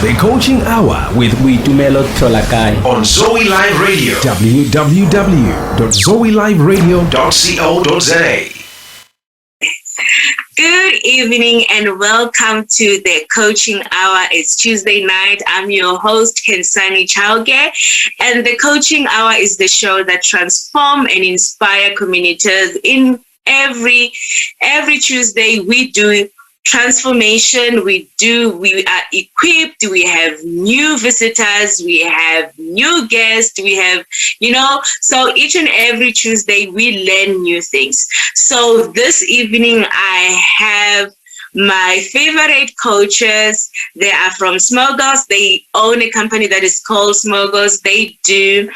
The Coaching Hour with Witumelo Tolakai on Zoe Live Radio. www.zoeliveradio.co.za. Good evening and welcome to the Coaching Hour. It's Tuesday night. I'm your host, Khensani Chauke, and the Coaching Hour is the show that transforms and inspires communities. In every Tuesday, we do transformation. We are equipped. We have new visitors. We have new guests. We have, so each and every Tuesday we learn new things. So this evening I have my favorite coaches. They are from Smogos. They own a company that is called Smogos. They do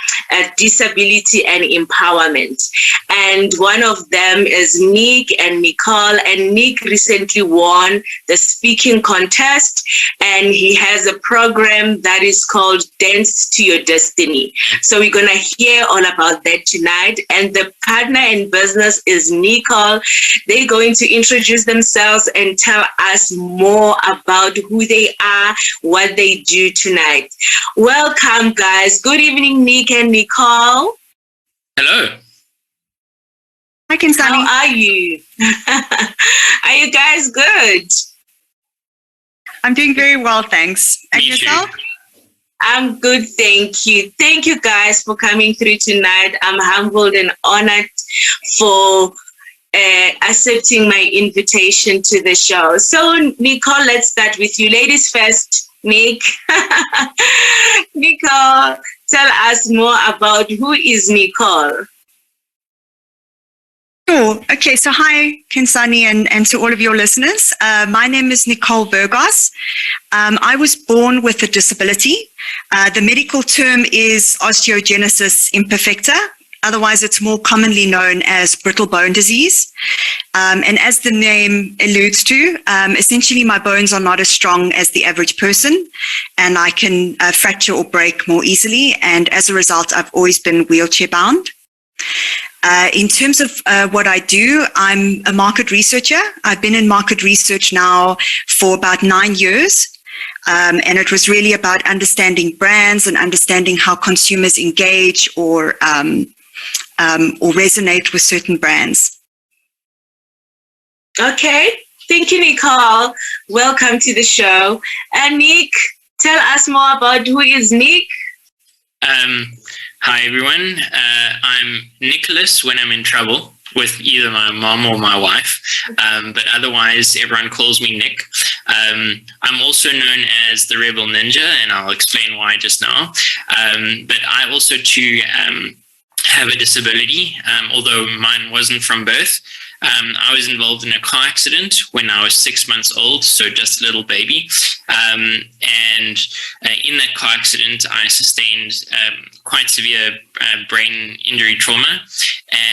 disability and empowerment. And one of them is Nick and Nicole. And Nick recently won the speaking contest. And he has a program that is called Dance to Your Destiny. So we're going to hear all about that tonight. And the partner in business is Nicole. They're going to introduce themselves and tell us more about who they are, what they do tonight. Welcome, guys. Good evening, Nick and Nicole. Hello. Hi, Khensani. How are you? Are you guys good? I'm doing very well, thanks. And yourself? I'm good, thank you. Thank you, guys, for coming through tonight. I'm humbled and honored for accepting my invitation to the show. So, Nicole, let's start with you. Ladies first, Nick. Nicole, tell us more about who is Nicole. Sure. Okay, so hi, Khensani, and to all of your listeners. My name is Nicole Burgos. I was born with a disability. The medical term is osteogenesis imperfecta. Otherwise, it's more commonly known as brittle bone disease. And as the name alludes to, essentially my bones are not as strong as the average person, and I can fracture or break more easily. And as a result, I've always been wheelchair bound. In terms of what I do, I'm a market researcher. I've been in market research now for about 9 years. And it was really about understanding brands and understanding how consumers engage or resonate with certain brands. Okay, thank you, Nicole. Welcome to the show. And Nick, tell us more about who is Nick. Hi, everyone. I'm Nicholas when I'm in trouble with either my mom or my wife, but otherwise everyone calls me Nick. I'm also known as the Rebel Ninja, and I'll explain why just now. But I also too have a disability, although mine wasn't from birth. I was involved in a car accident when I was 6 months old, so just a little baby. And in that car accident, I sustained quite severe brain injury trauma,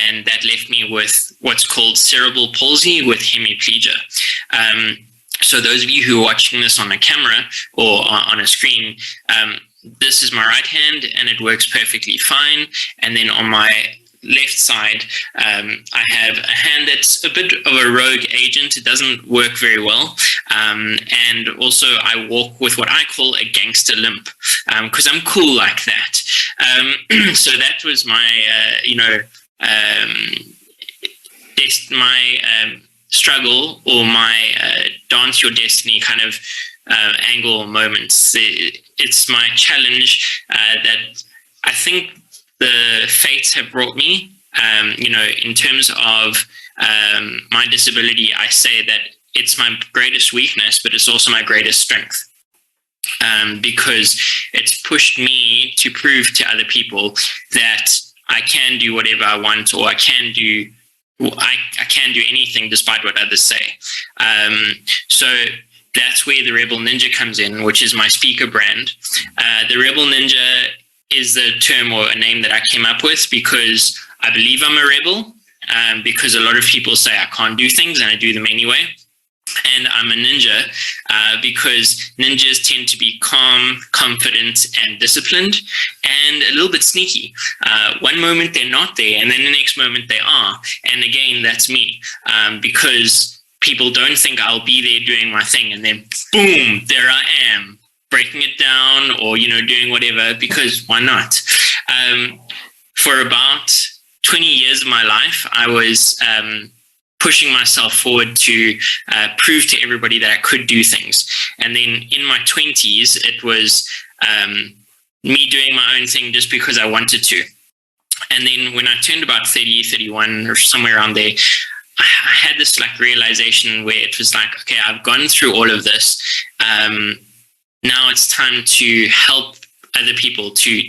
and that left me with what's called cerebral palsy with hemiplegia. So those of you who are watching this on a camera or on a screen, this is my right hand, and it works perfectly fine. And then on my left side, I have a hand that's a bit of a rogue agent. It doesn't work very well. And also I walk with what I call a gangster limp, because I'm cool like that. So that was my, struggle or my dance your destiny kind of angle or moments. It's my challenge that I think the fates have brought me. In terms of my disability, I say that it's my greatest weakness, but it's also my greatest strength. Because it's pushed me to prove to other people that I can do whatever I want, or I can do anything despite what others say. So that's where the Rebel Ninja comes in, which is my speaker brand. The Rebel Ninja is the term or a name that I came up with because I believe I'm a rebel, because a lot of people say I can't do things and I do them anyway. And I'm a ninja because ninjas tend to be calm, confident, and disciplined, and a little bit sneaky. One moment they're not there, and then the next moment they are. And again, that's me, because people don't think I'll be there doing my thing, and then boom, there I am. breaking it down or, doing whatever, because why not? For about 20 years of my life, I was pushing myself forward to prove to everybody that I could do things. And then in my 20s, it was me doing my own thing just because I wanted to. And then when I turned about 30, 31 or somewhere around there, I had this realization where it was like, okay, I've gone through all of this. Now it's time to help other people, to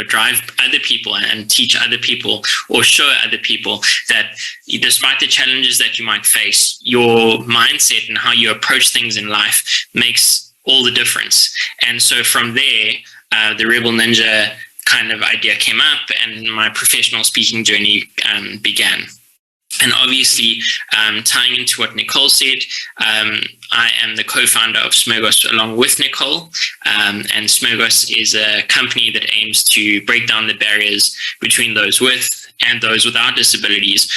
drive other people and teach other people or show other people that despite the challenges that you might face, your mindset and how you approach things in life makes all the difference. And so from there, the Rebel Ninja kind of idea came up and my professional speaking journey began. And obviously, tying into what Nicole said, I am the co-founder of Smurgos along with Nicole. And Smurgos is a company that aims to break down the barriers between those with and those without disabilities,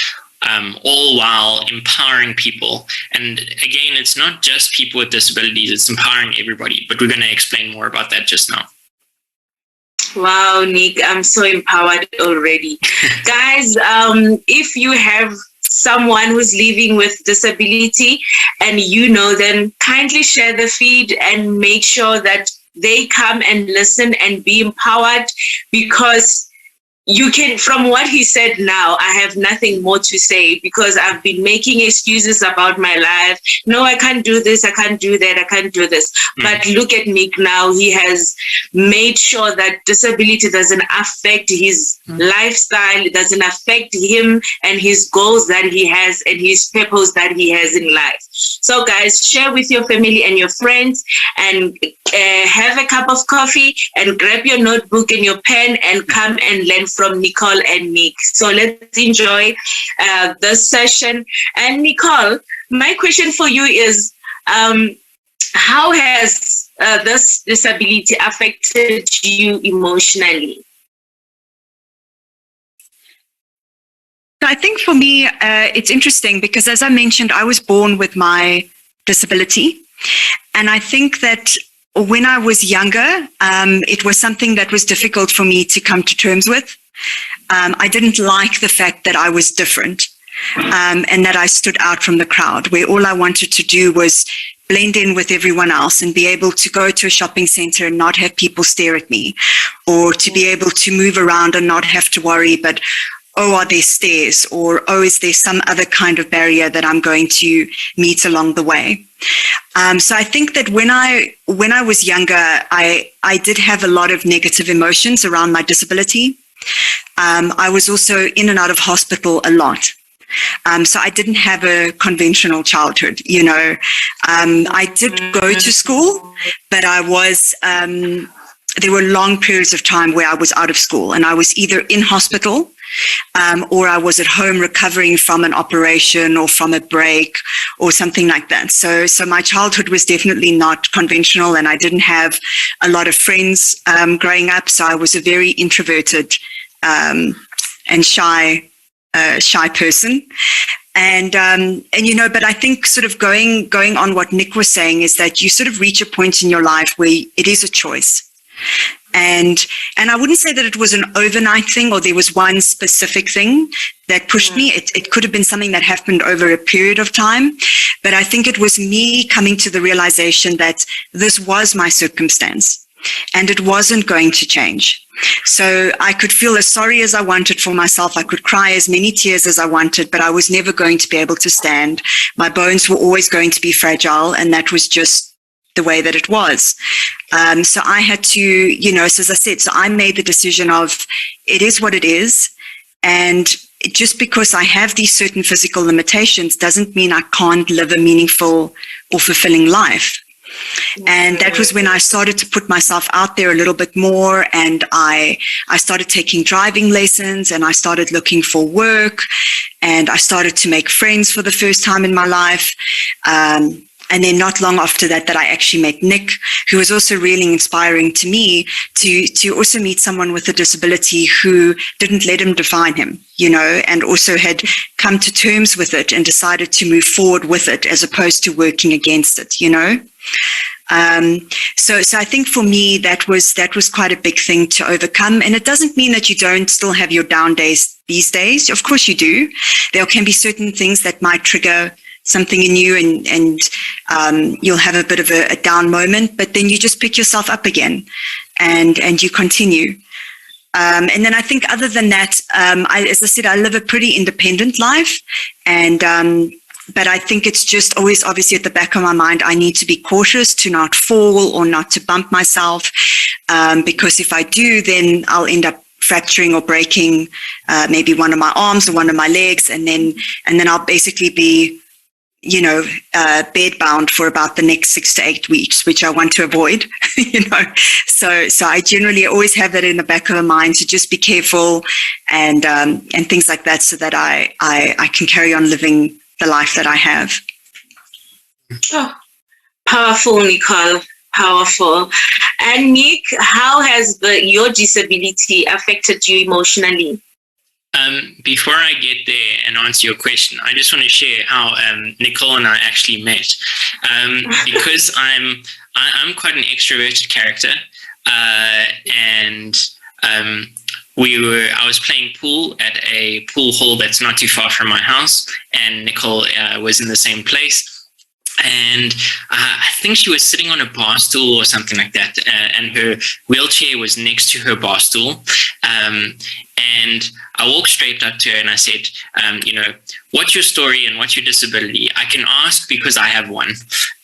all while empowering people. And again, it's not just people with disabilities, it's empowering everybody. But we're going to explain more about that just now. Wow, Nick, I'm so empowered already. Guys, if you have someone who's living with disability and you know them, kindly share the feed and make sure that they come and listen and be empowered, because you can, from what he said now, I have nothing more to say, because I've been making excuses about my life. No, I can't do this. I can't do that. I can't do this. But look at Nick now. He has made sure that disability doesn't affect his lifestyle. It doesn't affect him and his goals that he has and his purpose that he has in life. So guys, share with your family and your friends, and have a cup of coffee and grab your notebook and your pen and come and learn from Nicole and Nick. So let's enjoy this session. And Nicole, my question for you is, how has this disability affected you emotionally? I think for me, it's interesting because, as I mentioned, I was born with my disability. And I think that when I was younger, it was something that was difficult for me to come to terms with. I didn't like the fact that I was different and that I stood out from the crowd, where all I wanted to do was blend in with everyone else and be able to go to a shopping center and not have people stare at me, or to be able to move around and not have to worry, but oh, are there stairs, or oh, is there some other kind of barrier that I'm going to meet along the way? So I think that when I was younger, I did have a lot of negative emotions around my disability. I was also in and out of hospital a lot. So I didn't have a conventional childhood, you know. I did go to school, but I was, there were long periods of time where I was out of school, and I was either in hospital or I was at home recovering from an operation or from a break or something like that. So my childhood was definitely not conventional, and I didn't have a lot of friends growing up. So I was a very introverted and shy person. And you know, but I think sort of going on what Nick was saying is that you sort of reach a point in your life where it is a choice. And I wouldn't say that it was an overnight thing or there was one specific thing that pushed me. It could have been something that happened over a period of time. But I think it was me coming to the realization that this was my circumstance and it wasn't going to change. So I could feel as sorry as I wanted for myself. I could cry as many tears as I wanted, but I was never going to be able to stand. My bones were always going to be fragile, and that was just the way that it was. So I had to, you know, so as I said, so I made the decision of it is what it is. And just because I have these certain physical limitations doesn't mean I can't live a meaningful or fulfilling life. And that was when I started to put myself out there a little bit more, and I started taking driving lessons, and I started looking for work, and I started to make friends for the first time in my life. And then not long after that I actually met Nick, who was also really inspiring to me to also meet someone with a disability who didn't let him define him, you know, and also had come to terms with it and decided to move forward with it as opposed to working against it, you know. So I think for me, that was quite a big thing to overcome. And it doesn't mean that you don't still have your down days these days. Of course you do. There can be certain things that might trigger something in you, and you'll have a bit of a down moment, but then you just pick yourself up again and you continue. And then I think other than that, as I said, I live a pretty independent life, and but I think it's just always obviously at the back of my mind, I need to be cautious to not fall or not to bump myself, because if I do, then I'll end up fracturing or breaking maybe one of my arms or one of my legs, and then I'll basically be, bed bound for about the next 6 to 8 weeks, which I want to avoid, So I generally always have that in the back of my mind to just be careful and things like that, so that I can carry on living the life that I have. Oh, powerful, Nicole. Powerful. And Nick, how has your disability affected you emotionally? Before I get there and answer your question, I just want to share how Nicole and I actually met, because I'm quite an extroverted character, and I was playing pool at a pool hall that's not too far from my house, and Nicole was in the same place. And I think she was sitting on a bar stool or something like that, and her wheelchair was next to her bar stool. And I walked straight up to her and I said, what's your story and what's your disability? I can ask because I have one.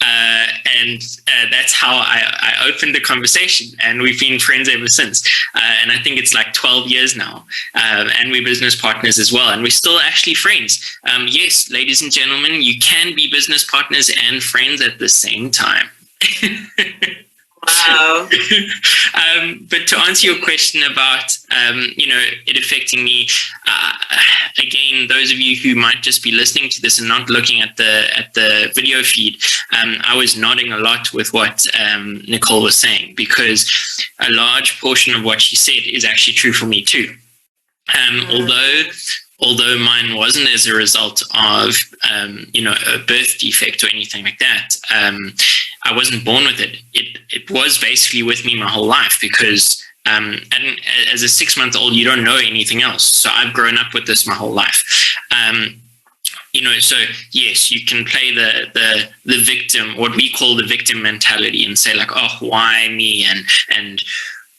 And that's how I opened the conversation, and we've been friends ever since. And I think it's like 12 years now, and we're business partners as well, and we're still actually friends. Yes, ladies and gentlemen, you can be business partners and friends at the same time. Wow. But to answer your question about, it affecting me, again, those of you who might just be listening to this and not looking at the video feed, I was nodding a lot with what Nicole was saying, because a large portion of what she said is actually true for me too. Although mine wasn't as a result of, a birth defect or anything like that. I wasn't born with it. It was basically with me my whole life, because and as a 6-month-old, you don't know anything else. So I've grown up with this my whole life. So yes, you can play the victim, what we call the victim mentality, and say like, oh, why me? And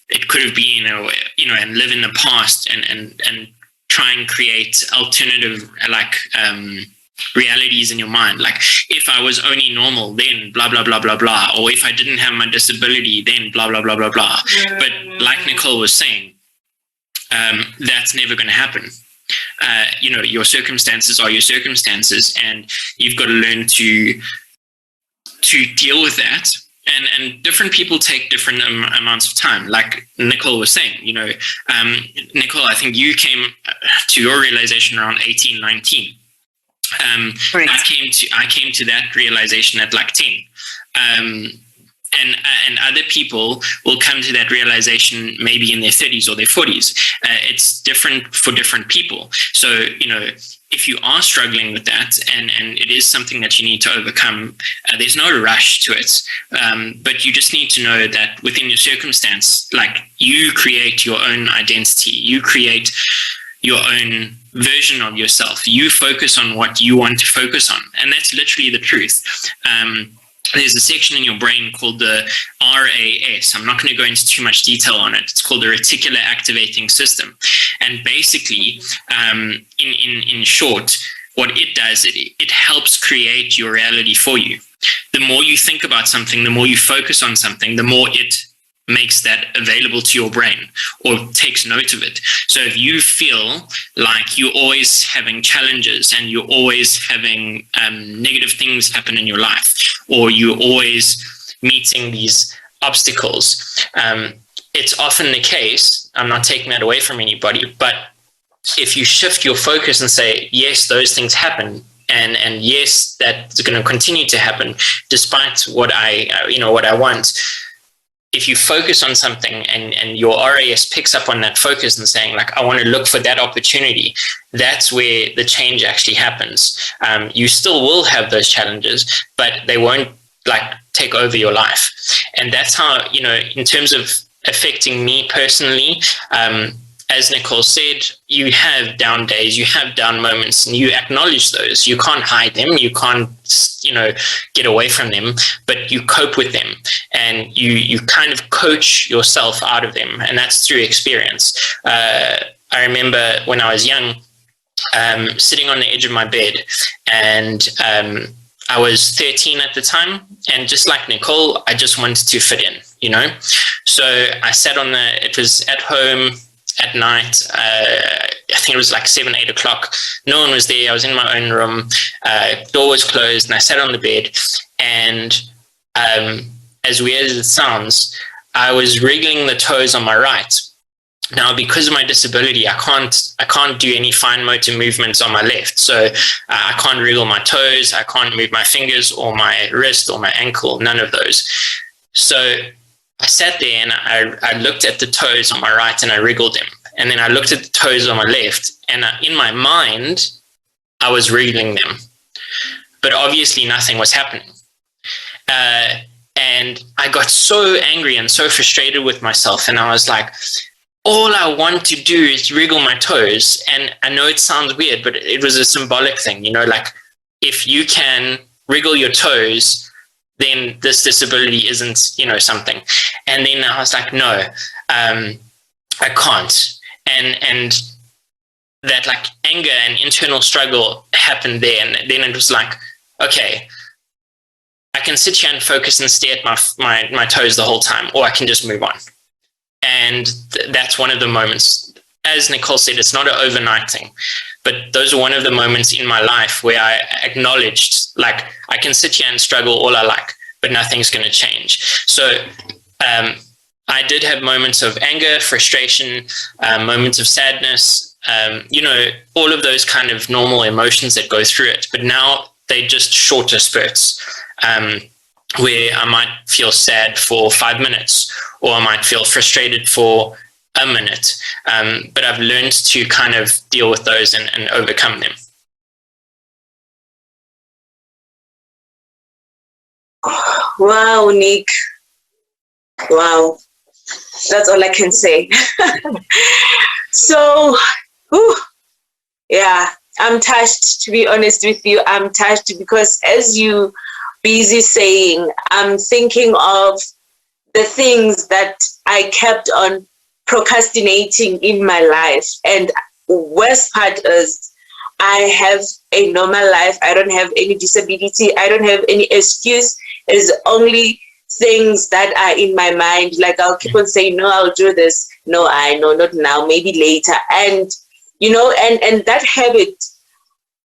it could have been, and live in the past and try and create alternative realities in your mind. Like, if I was only normal, then blah, blah, blah, blah, blah. Or if I didn't have my disability, then blah, blah, blah, blah, blah. But like Nicole was saying, that's never going to happen. Your circumstances are your circumstances, and you've got to learn to deal with that. And different people take different amounts of time. Like Nicole was saying, Nicole, I think you came to your realization around 18, 19. I came to that realization at like 10. And other people will come to that realization maybe in their 30s or their 40s. It's different for different people. So, if you are struggling with that, and it is something that you need to overcome, there's no rush to it. But you just need to know that within your circumstance, like, you create your own identity, you create your own version of yourself. You focus on what you want to focus on. And that's literally the truth. There's a section in your brain called the RAS. I'm not going to go into too much detail on it. It's called the reticular activating system. And basically, in short, what it does, it helps create your reality for you. The more you think about something, the more you focus on something, the more it makes that available to your brain or takes note of it. So if you feel like you're always having challenges and you're always having negative things happen in your life, or you're always meeting these obstacles, it's often the case, I'm not taking that away from anybody, but if you shift your focus and say, yes, those things happen, and yes, that's going to continue to happen despite what I want. If you focus on something and your RAS picks up on that focus and saying, like, I want to look for that opportunity, that's where the change actually happens. You still will have those challenges, but they won't take over your life. And that's how, in terms of affecting me personally, as Nicole said, you have down days, you have down moments, and you acknowledge those. You can't hide them. You can't, get away from them, but you cope with them, and you kind of coach yourself out of them. And that's through experience. I remember when I was young, sitting on the edge of my bed, and I was 13 at the time, and just like Nicole, I just wanted to fit in, So I sat it was at home at night. I think it was like 7, 8 o'clock. No one was there. I was in my own room. Door was closed, and I sat on the bed. And as weird as it sounds, I was wriggling the toes on my right. Now, because of my disability, I can't do any fine motor movements on my left. So I can't wriggle my toes. I can't move my fingers or my wrist or my ankle. None of those. So I sat there and I looked at the toes on my right and I wriggled them. And then I looked at the toes on my left, and in my mind, I was wriggling them. But obviously nothing was happening. And I got so angry and so frustrated with myself. And I was like, all I want to do is wriggle my toes. And I know it sounds weird, but it was a symbolic thing, like if you can wriggle your toes, then this disability isn't, something. And then I was like, no, I can't. And that like anger and internal struggle happened there. And then it was like, okay, I can sit here and focus and stare at my toes the whole time, or I can just move on. And that's one of the moments, as Nicole said, it's not an overnight thing, but those are one of the moments in my life where I acknowledged, like, I can sit here and struggle all I like, but nothing's going to change. So I did have moments of anger, frustration, moments of sadness, all of those kind of normal emotions that go through it. But now they're just shorter spurts. Where I might feel sad for 5 minutes, or I might feel frustrated for a minute. But I've learned to kind of deal with those and overcome them. Wow, Nick. Wow. That's all I can say. So, yeah, I'm touched, to be honest with you. I'm touched because as you busy saying, I'm thinking of the things that I kept on procrastinating in my life. And worst part is I have a normal life. I don't have any disability. I don't have any excuse. It's only things that are in my mind. Like I'll keep on saying, no, I'll do this. No, not now, maybe later. And, and that habit,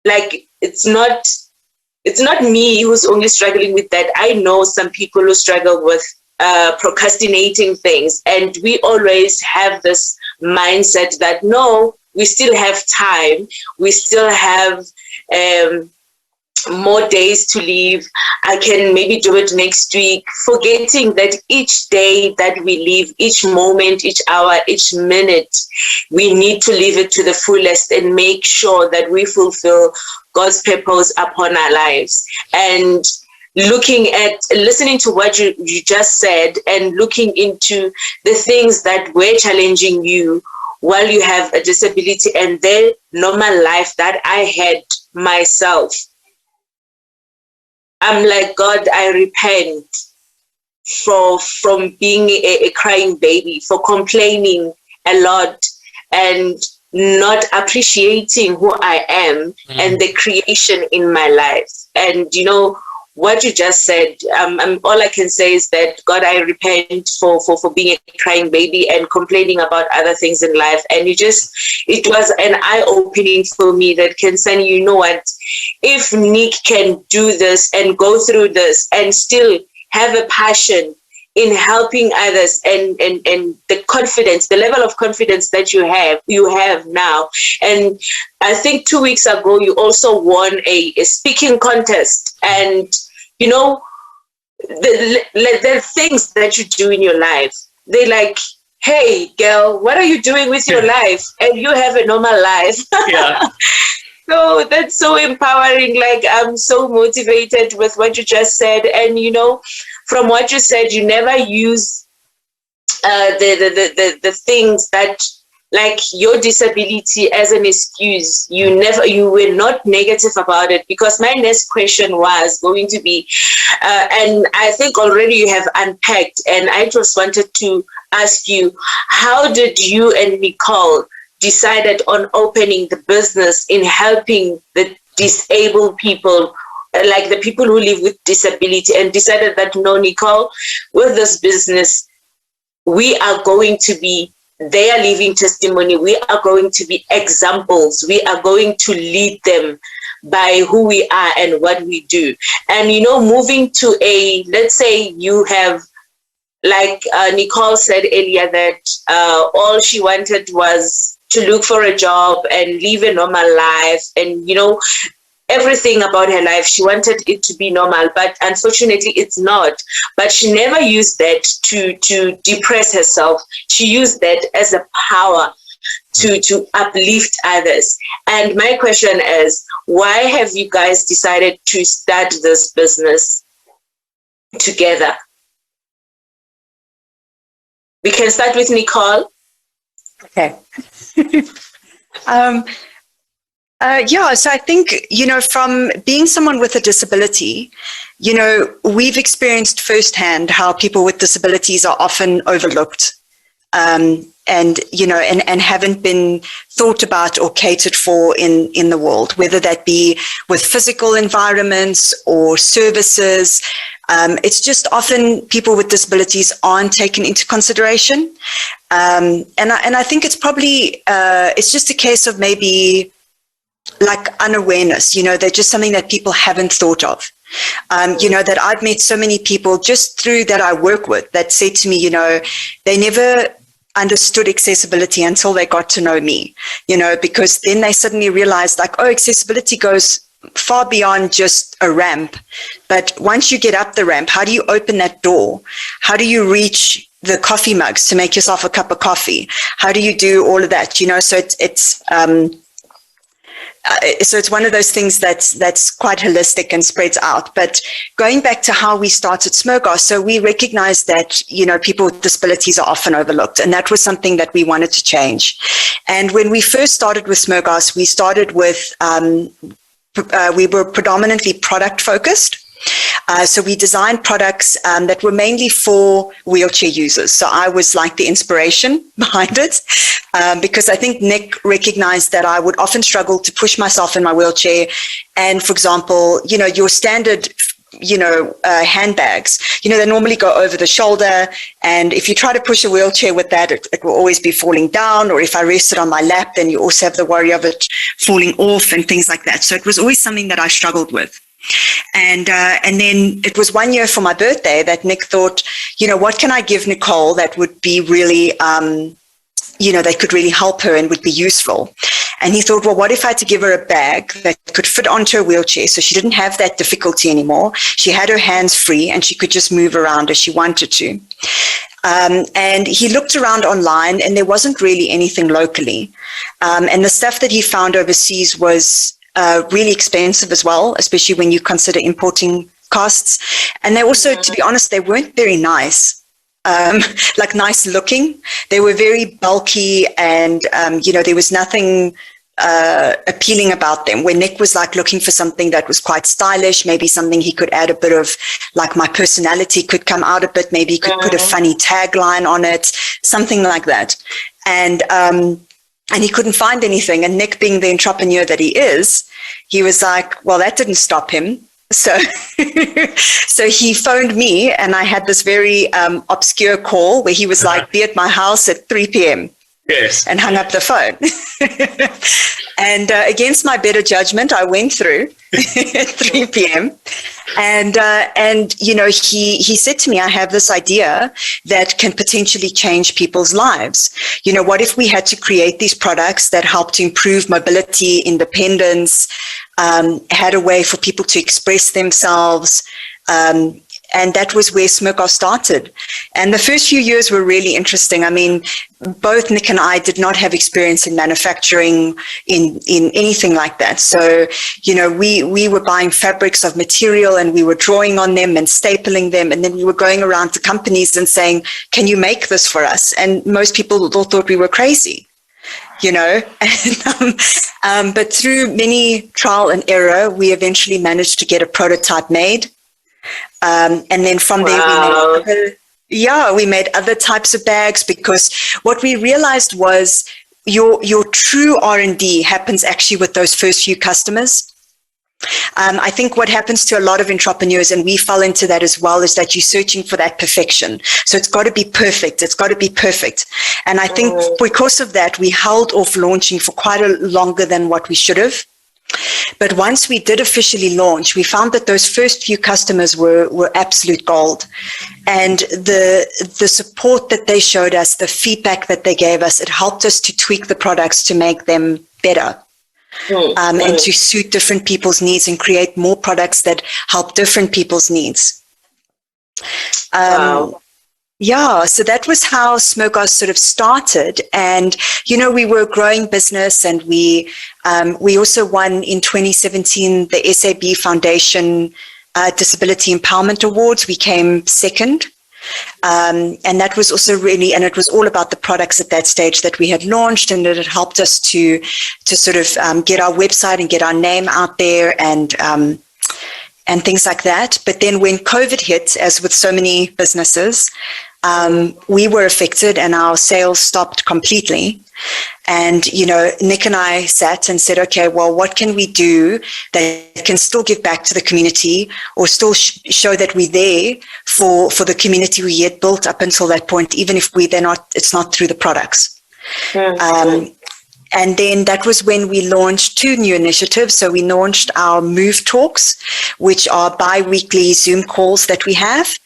like it's not me who's only struggling with that. I know some people who struggle with procrastinating things. And we always have this mindset that, no, we still have time. We still have more days to live. I can maybe do it next week, forgetting that each day that we live, each moment, each hour, each minute, we need to live it to the fullest and make sure that we fulfill God's purpose upon our lives. And listening to what you just said and looking into the things that were challenging you while you have a disability and the normal life that I had myself. I'm like, God, I repent from being a crying baby, for complaining a lot and not appreciating who I am and the creation in my life. And, what you just said, all I can say is that, God, I repent for being a crying baby and complaining about other things in life. And it was an eye-opening for me that, Khensani, you know what? If Nick can do this and go through this and still have a passion in helping others and the confidence, the level of confidence that you have now. And I think 2 weeks ago, you also won a speaking contest. And, the things that you do in your life, they're like, hey, girl, what are you doing with your life? And you have a normal life. Yeah. So that's so empowering. Like, I'm so motivated with what you just said. And, from what you said, you never use the things that, like your disability, as an excuse. You were not negative about it, because my next question was going to be, and I think already you have unpacked, and I just wanted to ask you, how did you and Nicole decided on opening the business in helping the disabled people, like the people who live with disability, and decided that, no, Nicole, with this business, we are going to be their living testimony. We are going to be examples. We are going to lead them by who we are and what we do. And, moving to let's say you have, like Nicole said earlier, that all she wanted was to look for a job and live a normal life. And, everything about her life, she wanted it to be normal, but unfortunately it's not. But she never used that to depress herself. She used that as a power to uplift others. And my question is, why have you guys decided to start this business together? We can start with Nicole. Okay. So I think, from being someone with a disability, we've experienced firsthand how people with disabilities are often overlooked, and haven't been thought about or catered for in the world, whether that be with physical environments or services. It's just often people with disabilities aren't taken into consideration. And I think it's probably, it's just a case of maybe like unawareness, they're just something that people haven't thought of. That I've met so many people just through that I work with that said to me, they never understood accessibility until they got to know me, because then they suddenly realized, like, oh, accessibility goes far beyond just a ramp. But once you get up the ramp, how do you open that door? How do you reach the coffee mugs to make yourself a cup of coffee? How do you do all of that? So it's one of those things that's quite holistic and spreads out. But going back to how we started Smurgas, so we recognize that, people with disabilities are often overlooked. And that was something that we wanted to change. And when we first started with Smurgas, we started with, we were predominantly product focused. So we designed products that were mainly for wheelchair users. So I was like the inspiration behind it, because I think Nick recognized that I would often struggle to push myself in my wheelchair. And for example, your standard handbags, they normally go over the shoulder. And if you try to push a wheelchair with that, it will always be falling down. Or if I rest it on my lap, then you also have the worry of it falling off and things like that. So it was always something that I struggled with. And then it was 1 year for my birthday that Nick thought, what can I give Nicole that would be really, that could really help her and would be useful. And he thought, well, what if I had to give her a bag that could fit onto a wheelchair so she didn't have that difficulty anymore? She had her hands free and she could just move around as she wanted to. And he looked around online and there wasn't really anything locally. And the stuff that he found overseas was really expensive as well, especially when you consider importing costs. And they also, to be honest, they weren't very nice. Like nice looking. They were very bulky and, there was nothing appealing about them. When Nick was like looking for something that was quite stylish, maybe something he could add a bit of, like my personality could come out a bit, maybe he could put a funny tagline on it, something like that. And he couldn't find anything. And Nick, being the entrepreneur that he is, he was like, well, that didn't stop him. So, so he phoned me and I had this very obscure call where he was like, be at my house at 3 p.m. Yes. And hung up the phone. And against my better judgment, I went through at 3 p.m. And he said to me, I have this idea that can potentially change people's lives. What if we had to create these products that help to improve mobility, independence, had a way for people to express themselves, And that was where Smirkoff started. And the first few years were really interesting. I mean, both Nick and I did not have experience in manufacturing in anything like that. So, we were buying fabrics of material and we were drawing on them and stapling them. And then we were going around to companies and saying, can you make this for us? And most people thought we were crazy. But through many trial and error, we eventually managed to get a prototype made. And then from there, we made other types of bags, because what we realized was your true R&D happens actually with those first few customers. I think what happens to a lot of entrepreneurs, and we fell into that as well, is that you're searching for that perfection. So it's got to be perfect. It's got to be perfect. And I think because of that, we held off launching for quite a longer than what we should have. But once we did officially launch, we found that those first few customers were absolute gold. And the support that they showed us, the feedback that they gave us, it helped us to tweak the products to make them better. And to suit different people's needs and create more products that help different people's needs. So that was how Smirkoff sort of started. And, we were a growing business, and we also won in 2017 the SAB Foundation Disability Empowerment Awards. We came second. And that was also and it was all about the products at that stage that we had launched, and it had helped us to sort of get our website and get our name out there and things like that. But then when COVID hit, as with so many businesses, we were affected and our sales stopped completely. And, Nick and I sat and said, okay, well, what can we do that can still give back to the community, or still show that we're there for the community we had built up until that point, even if it's not through the products. And then that was when we launched 2 new initiatives. So we launched our Move Talks, which are bi-weekly Zoom calls that we have.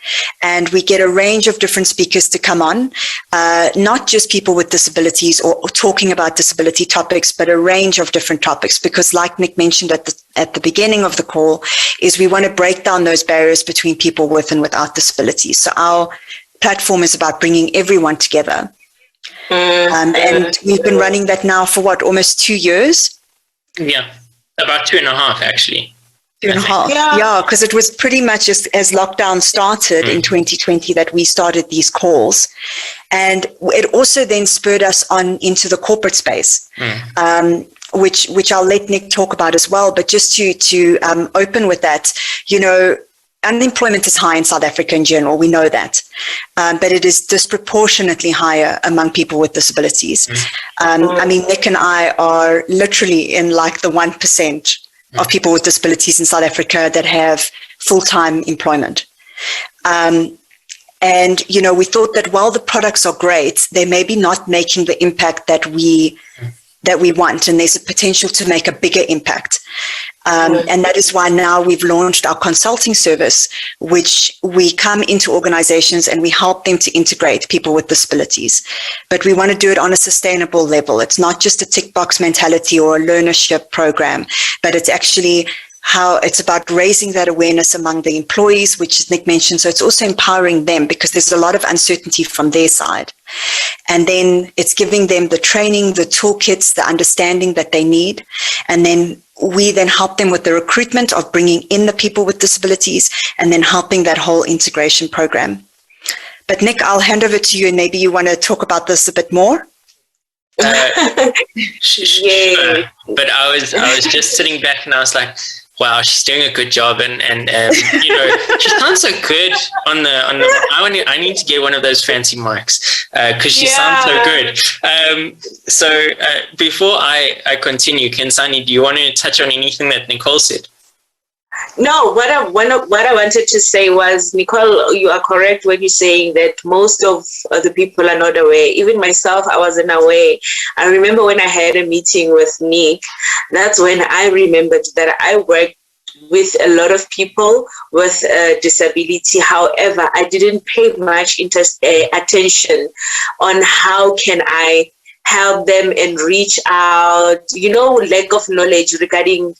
And we get a range of different speakers to come on, not just people with disabilities or talking about disability topics, but a range of different topics. Because like Nick mentioned at the beginning of the call, is we want to break down those barriers between people with and without disabilities. So our platform is about bringing everyone together. And we've been running that now for almost 2 years? Yeah, about 2.5 actually. 2.5, yeah, because it was pretty much as lockdown started in 2020 that we started these calls. And it also then spurred us on into the corporate space, which I'll let Nick talk about as well. But just to open with that, unemployment is high in South Africa in general. We know that. But it is disproportionately higher among people with disabilities. I mean, Nick and I are literally in like the 1% of people with disabilities in South Africa that have full-time employment. And, we thought that while the products are great, they may be not making the impact that we want. And there's a potential to make a bigger impact. And that is why now we've launched our consulting service, which we come into organizations and we help them to integrate people with disabilities. But we want to do it on a sustainable level. It's not just a tick box mentality or a learnership program, but it's actually how it's about raising that awareness among the employees, which Nick mentioned. So it's also empowering them, because there's a lot of uncertainty from their side. And then it's giving them the training, the toolkits, the understanding that they need. And then we then help them with the recruitment of bringing in the people with disabilities, and then helping that whole integration program. But Nick, I'll hand over to you, and maybe you want to talk about this a bit more. Sure. But I was just sitting back and I was like, wow, she's doing a good job, and she sounds so good on the. I need to get one of those fancy mics because she sounds so good. So before I continue, Khensani, do you want to touch on anything that Nicole said? No, what I wanted to say was, Nicole, you are correct when you're saying that most of the people are not aware. Even myself, I wasn't aware. I remember when I had a meeting with Nick, that's when I remembered that I worked with a lot of people with disability. However, I didn't pay much attention on how can I help them and reach out, lack of knowledge regarding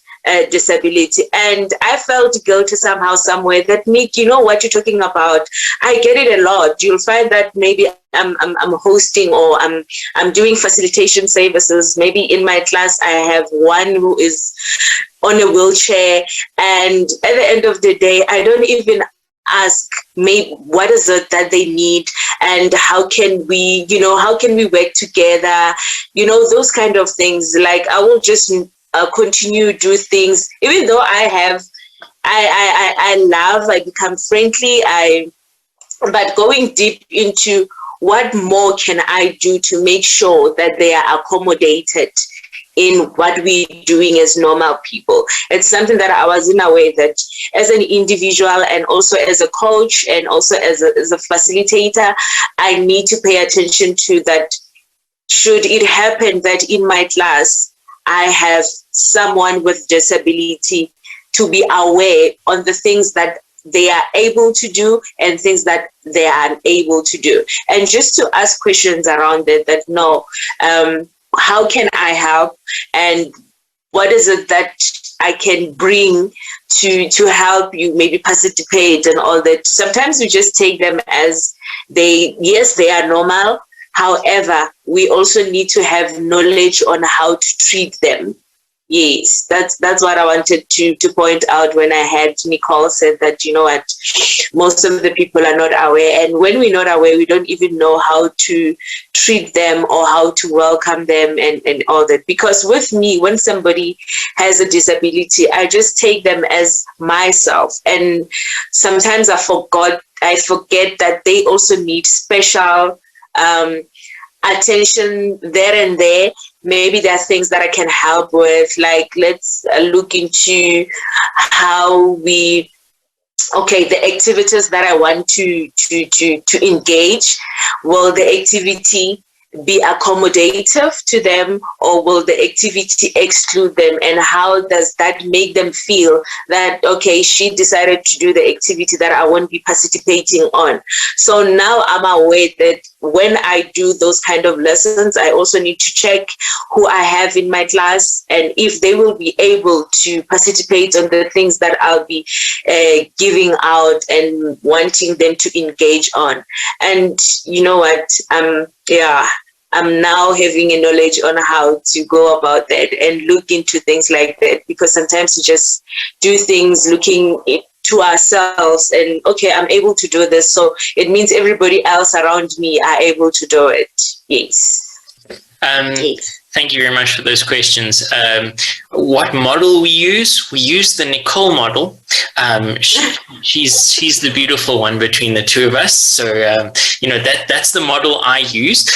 disability. And I felt guilty somehow, somewhere, that Nick, you know what you're talking about. I get it a lot. You'll find that maybe I'm hosting, or I'm doing facilitation services. Maybe in my class I have one who is on a wheelchair, and at the end of the day, I don't even ask maybe what is it that they need, and how can we work together, those kind of things. Like, I will just continue do things, even though I become friendly, but going deep into what more can I do to make sure that they are accommodated in what we're doing as normal people. It's something that I wasn't aware that as an individual, and also as a coach, and also as a facilitator, I need to pay attention to that. Should it happen that in my class I have someone with disability, to be aware on the things that they are able to do and things that they are unable to do, and just to ask questions around it, that how can I help, and what is it that I can bring to help you maybe participate and all that. Sometimes we just take them as they are normal. However, we also need to have knowledge on how to treat them. Yes, that's what I wanted to point out when I had Nicole said that, most of the people are not aware. And when we're not aware, we don't even know how to treat them or how to welcome them and all that. Because with me, when somebody has a disability, I just take them as myself. And sometimes I forget that they also need special attention there and there. Maybe there are things that I can help with, like let's look into how the activities that I want to engage. Will the activity be accommodative to them, or will the activity exclude them? And how does that make them feel that, okay, she decided to do the activity that I won't be participating on? So now I'm aware that when I do those kind of lessons, I also need to check who I have in my class and if they will be able to participate on the things that I'll be giving out and wanting them to engage on. And you know what? I'm now having a knowledge on how to go about that and look into things like that, because sometimes we just do things looking to ourselves and, okay, I'm able to do this, so it means everybody else around me are able to do it. Yes. Yes. Thank you very much for those questions. What model we use? We use the Nicole model. She's the beautiful one between the two of us. So, that's the model I use.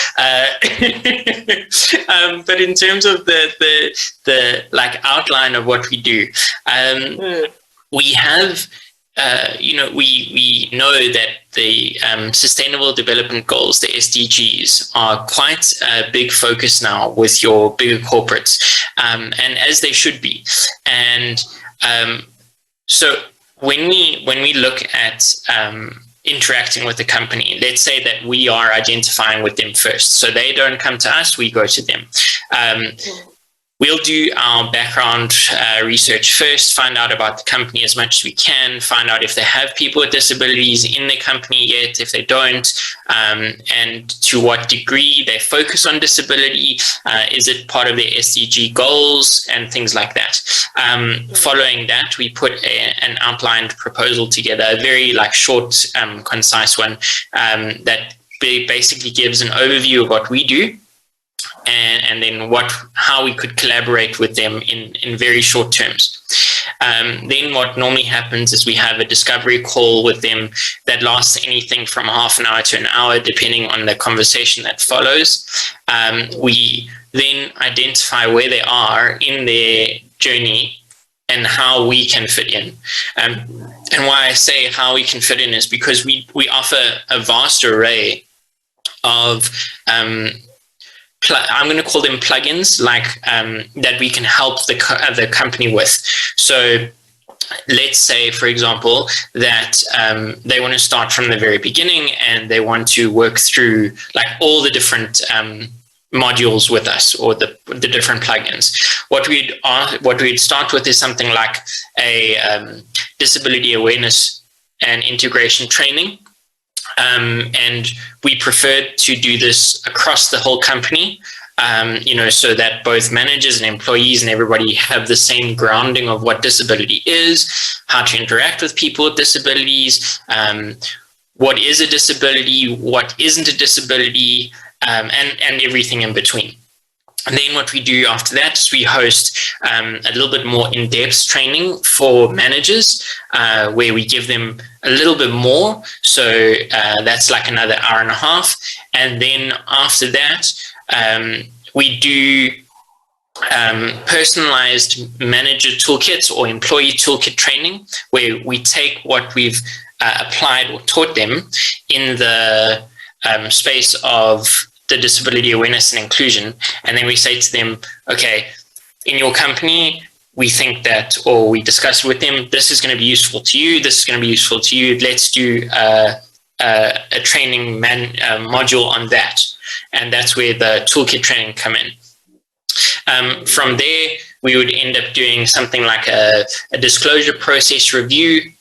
But in terms of the outline of what we do, we have, we know that the Sustainable Development Goals, the SDGs, are quite a big focus now with your bigger corporates, and as they should be. And so when we look at interacting with the company, let's say that we are identifying with them first. So they don't come to us, we go to them. We'll do our background research first, find out about the company as much as we can, find out if they have people with disabilities in their company yet, if they don't, and to what degree they focus on disability. Is it part of their SDG goals and things like that? Following that, we put an outlined proposal together, a very short, concise one that basically gives an overview of what we do. And then how we could collaborate with them in very short terms. Then what normally happens is we have a discovery call with them that lasts anything from half an hour to an hour, depending on the conversation that follows. We then identify where they are in their journey and how we can fit in. And why I say how we can fit in is because we offer a vast array of I'm going to call them plugins, that we can help the company with. So let's say, for example, that they want to start from the very beginning and they want to work through all the different modules with us, or the different plugins. What we'd start with is something like a disability awareness and integration training. And we preferred to do this across the whole company, so that both managers and employees and everybody have the same grounding of what disability is, how to interact with people with disabilities, what is a disability, what isn't a disability, and everything in between. And then what we do after that is we host a little bit more in-depth training for managers, where we give them a little bit more. So that's like another hour and a half. And then after that, we do personalized manager toolkits or employee toolkit training, where we take what we've applied or taught them in the space of the disability awareness and inclusion, and then we say to them, okay, in your company, we think that, or we discuss with them, this is going to be useful to you, this is going to be useful to you, let's do a training module on that. And that's where the toolkit training come in. From there, we would end up doing something like a disclosure process review,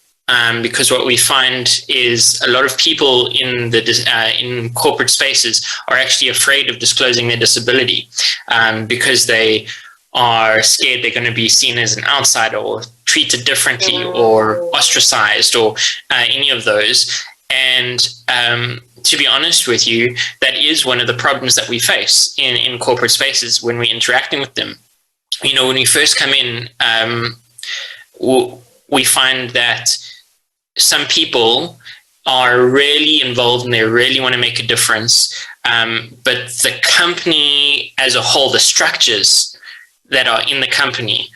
because what we find is a lot of people in corporate spaces are actually afraid of disclosing their disability, because they are scared they're going to be seen as an outsider or treated differently or ostracized or any of those. And to be honest with you, that is one of the problems that we face in corporate spaces when we're interacting with them. When we first come in, we find that some people are really involved and they really want to make a difference, but the company as a whole, the structures that are in the company,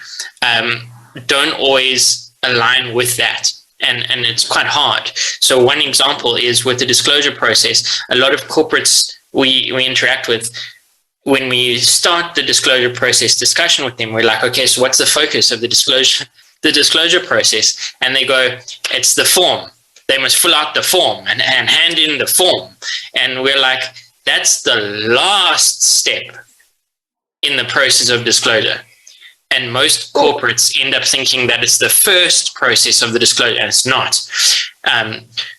don't always align with that, and it's quite hard. So one example is with the disclosure process. A lot of corporates we interact with, when we start the disclosure process discussion with them, we're like, okay, so what's the focus of the disclosure process? And they go, it's the form. They must fill out the form and hand in the form. And we're like, that's the last step in the process of disclosure. And most corporates end up thinking that it's the first process of the disclosure, and it's not.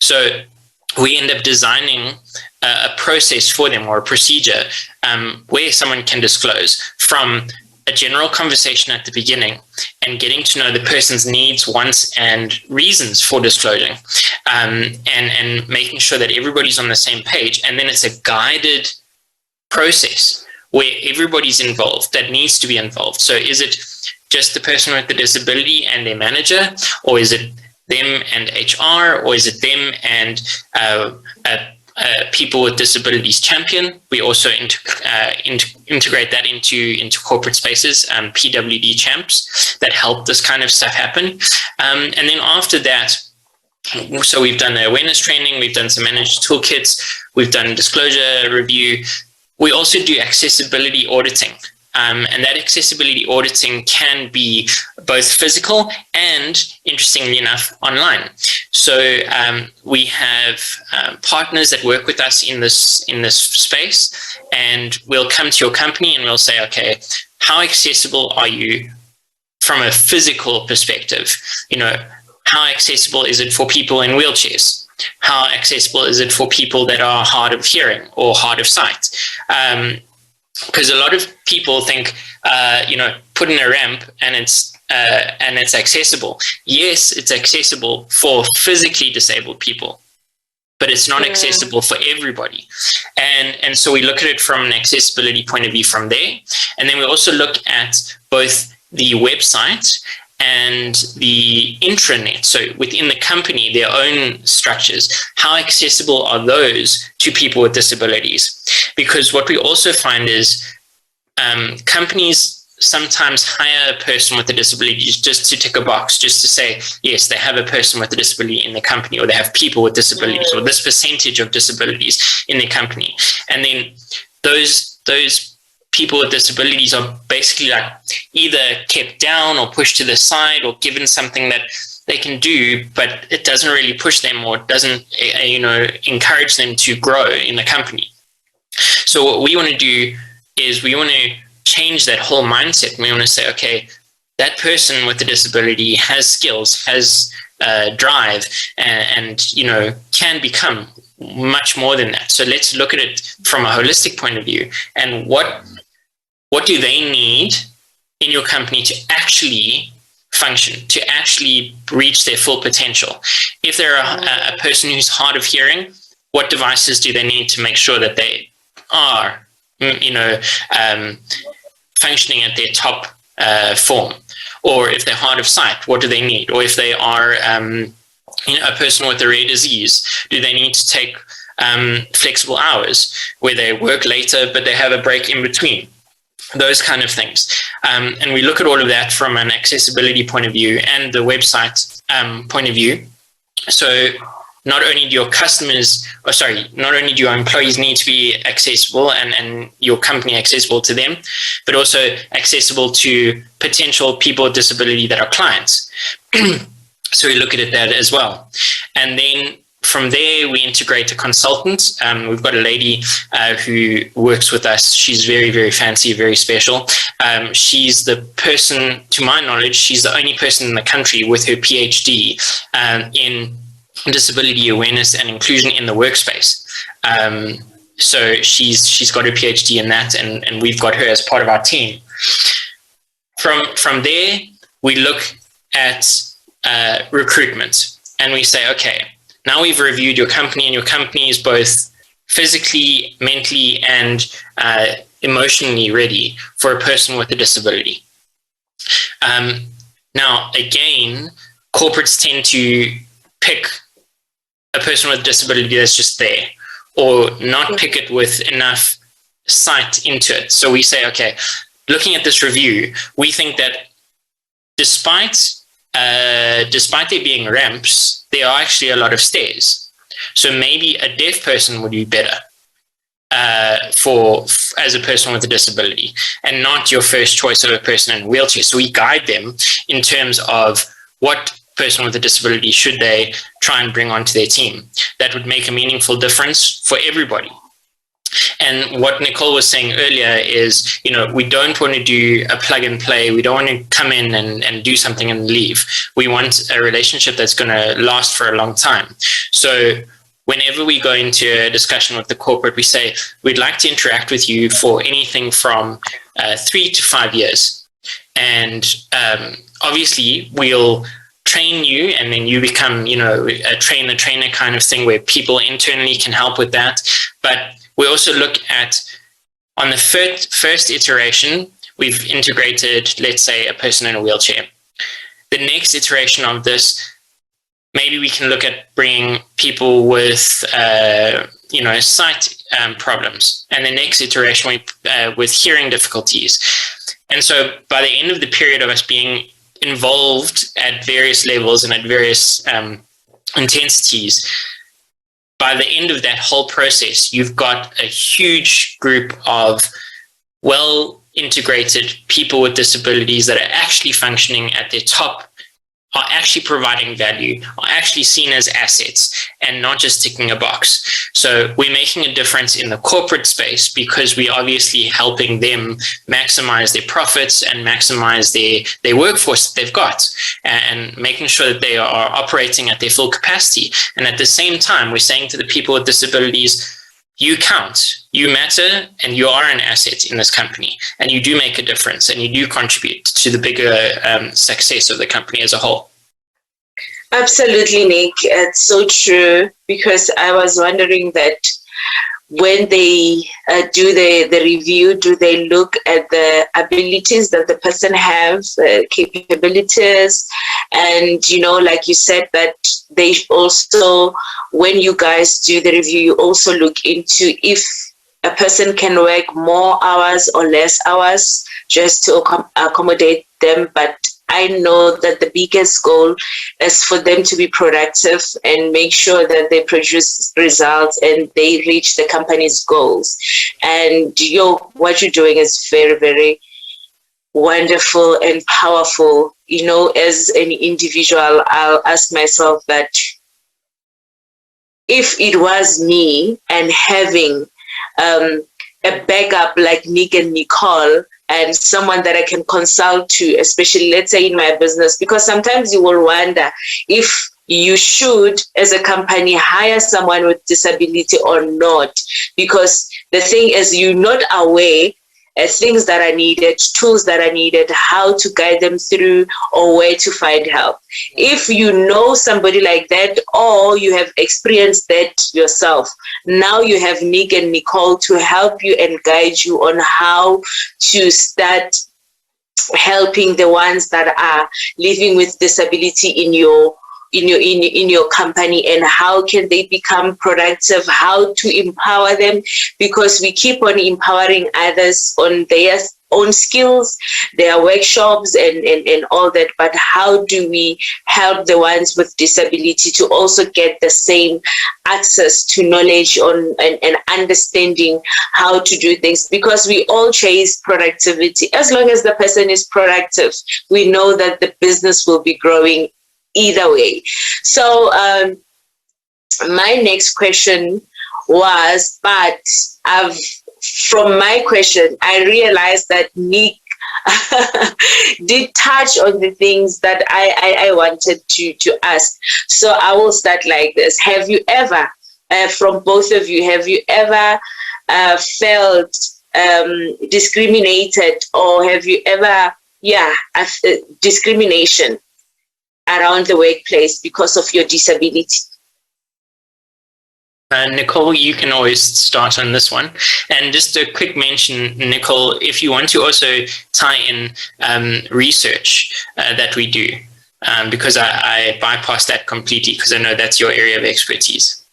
So we end up designing a process for them, or a procedure, where someone can disclose, from a general conversation at the beginning and getting to know the person's needs, wants, and reasons for disclosing, and making sure that everybody's on the same page. And then it's a guided process where everybody's involved that needs to be involved. So is it just the person with the disability and their manager, or is it them and HR, or is it them and people with disabilities champion? We also integrate that into corporate spaces, PWD champs that help this kind of stuff happen. And then after that, so we've done the awareness training, we've done some managed toolkits, we've done disclosure review. We also do accessibility auditing. And that accessibility auditing can be both physical and, interestingly enough, online. So we have partners that work with us in this space, and we'll come to your company and we'll say, okay, how accessible are you from a physical perspective? How accessible is it for people in wheelchairs? How accessible is it for people that are hard of hearing or hard of sight? Because a lot of people think, put in a ramp and it's accessible. Yes, it's accessible for physically disabled people, but it's not accessible for everybody. And so we look at it from an accessibility point of view from there. And then we also look at both the website and the intranet. So within the company, their own structures, how accessible are those to people with disabilities? Because what we also find is companies sometimes hire a person with a disability just to tick a box, just to say, yes, they have a person with a disability in the company, or they have people with disabilities, or this percentage of disabilities in their company. And then those people with disabilities are basically like either kept down or pushed to the side or given something that they can do, but it doesn't really push them or doesn't, encourage them to grow in the company. So what we want to do is we want to change that whole mindset. We want to say, okay, that person with a disability has skills, has drive, and can become much more than that. So let's look at it from a holistic point of view. And what do they need in your company to actually function, to actually reach their full potential? If they're a person who's hard of hearing, what devices do they need to make sure that they are, functioning at their top form? Or if they're hard of sight, what do they need? Or if they are, a person with a rare disease, do they need to take flexible hours where they work later, but they have a break in between? Those kind of things. And we look at all of that from an accessibility point of view and the website point of view. So not only do your not only do your employees need to be accessible and your company accessible to them, but also accessible to potential people with disability that are clients. So we look at that as well. And then from there, we integrate a consultant. We've got a lady who works with us. She's very, very fancy, very special. She's the person, to my knowledge, she's the only person in the country with her PhD in disability awareness and inclusion in the workspace. So she's got her PhD in that, and we've got her as part of our team. From there, we look at recruitment, and we say, okay, now we've reviewed your company, and your company is both physically, mentally, and emotionally ready for a person with a disability. Now, again, corporates tend to pick a person with a disability that's just there, or not pick it with enough sight into it. So we say, okay, looking at this review, we think that despite there being ramps, there are actually a lot of stairs. So maybe a deaf person would be better as a person with a disability, and not your first choice of a person in a wheelchair. So we guide them in terms of what person with a disability should they try and bring onto their team that would make a meaningful difference for everybody. And what Nicole was saying earlier is, we don't want to do a plug and play. We don't want to come in and do something and leave. We want a relationship that's going to last for a long time. So whenever we go into a discussion with the corporate, we say, we'd like to interact with you for anything from 3 to 5 years. And obviously we'll train you, and then you become, a trainer kind of thing where people internally can help with that. But we also look at, on the first iteration, we've integrated, let's say, a person in a wheelchair. The next iteration of this, maybe we can look at bringing people with, sight problems. And the next iteration with hearing difficulties. And so by the end of the period of us being involved at various levels and at various intensities, by the end of that whole process, you've got a huge group of well-integrated people with disabilities that are actually functioning at their top, are actually providing value, are actually seen as assets, and not just ticking a box. So we're making a difference in the corporate space because we're obviously helping them maximize their profits and maximize their workforce that they've got, and making sure that they are operating at their full capacity. And at the same time, we're saying to the people with disabilities, you count, you matter, and you are an asset in this company, and you do make a difference, and you do contribute to the bigger success of the company as a whole. Absolutely, Nick. It's so true, because I was wondering that when they do the review, do they look at the abilities that the person has, capabilities, and like you said, that they also, when you guys do the review, you also look into if a person can work more hours or less hours just to accommodate them. But I know that the biggest goal is for them to be productive and make sure that they produce results and they reach the company's goals. And what you're doing is very, very wonderful and powerful. As an individual, I'll ask myself that if it was me and having a a backup like Nick and Nicole, and someone that I can consult to, especially let's say in my business, because sometimes you will wonder if you should, as a company, hire someone with disability or not, because the thing is you're not aware things that are needed, tools that are needed, how to guide them through, or where to find help. If you know somebody like that, or you have experienced that yourself, now you have Nick and Nicole to help you and guide you on how to start helping the ones that are living with disability in your company, and how can they become productive, how to empower them, because we keep on empowering others on their own skills, their workshops and all that, but how do we help the ones with disability to also get the same access to knowledge on and understanding how to do things? Because we all chase productivity. As long as the person is productive, we know that the business will be growing either way. So my next question was, but from my question, I realized that Nick did touch on the things that I wanted to ask. So I will start like this. Have you ever, from both of you, have you ever felt discriminated, or have you ever, discrimination around the workplace because of your disability? Nicole, you can always start on this one. And just a quick mention, Nicole, if you want to also tie in research that we do, because I bypassed that completely because I know that's your area of expertise.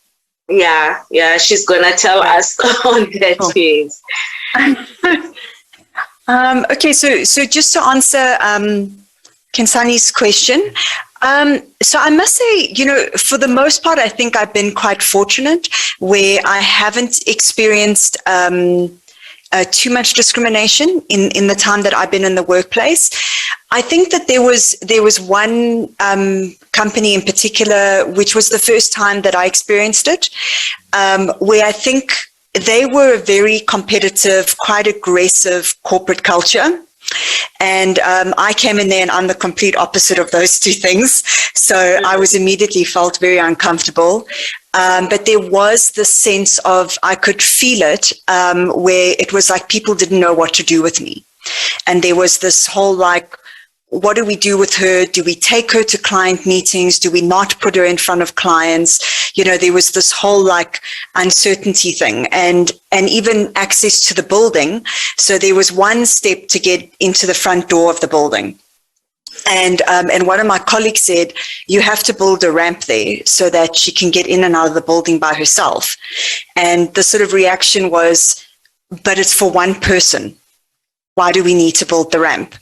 Yeah, she's gonna tell us on that things. Okay, so just to answer Khensani's question. So I must say, for the most part, I think I've been quite fortunate where I haven't experienced too much discrimination in the time that I've been in the workplace. I think that there was one company in particular, which was the first time that I experienced it, where I think they were a very competitive, quite aggressive corporate culture. And I came in there and I'm the complete opposite of those two things. So I was immediately felt very uncomfortable. But there was this sense of, I could feel it, where it was like people didn't know what to do with me. And there was this whole like, what do we do with her? Do we take her to client meetings? Do we not put her in front of clients? There was this whole like uncertainty thing, and even access to the building. So there was one step to get into the front door of the building. And one of my colleagues said, you have to build a ramp there so that she can get in and out of the building by herself. And the sort of reaction was, but it's for one person. Why do we need to build the ramp?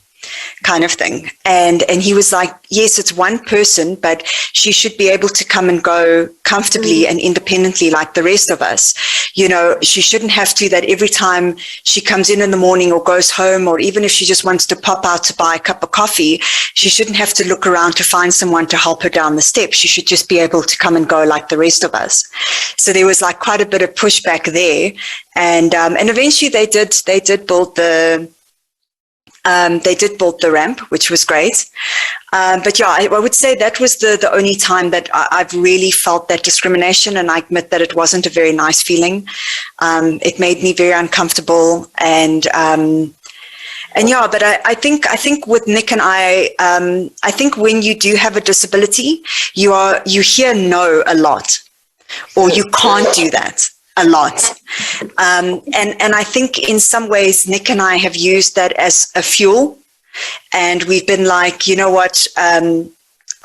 Kind of thing. And he was like, yes, it's one person, but she should be able to come and go comfortably and independently like the rest of us. She shouldn't have to, that every time she comes in the morning or goes home, or even if she just wants to pop out to buy a cup of coffee, she shouldn't have to look around to find someone to help her down the steps. She should just be able to come and go like the rest of us. So there was like quite a bit of pushback there. And eventually they did build the ramp, which was great. But yeah, I would say that was the only time that I've really felt that discrimination, and I admit that it wasn't a very nice feeling. It made me very uncomfortable, and yeah. But I think with Nick and I think when you do have a disability, you hear no a lot, or you can't do that a lot. And I think in some ways, Nick and I have used that as a fuel. And we've been like, you know what, I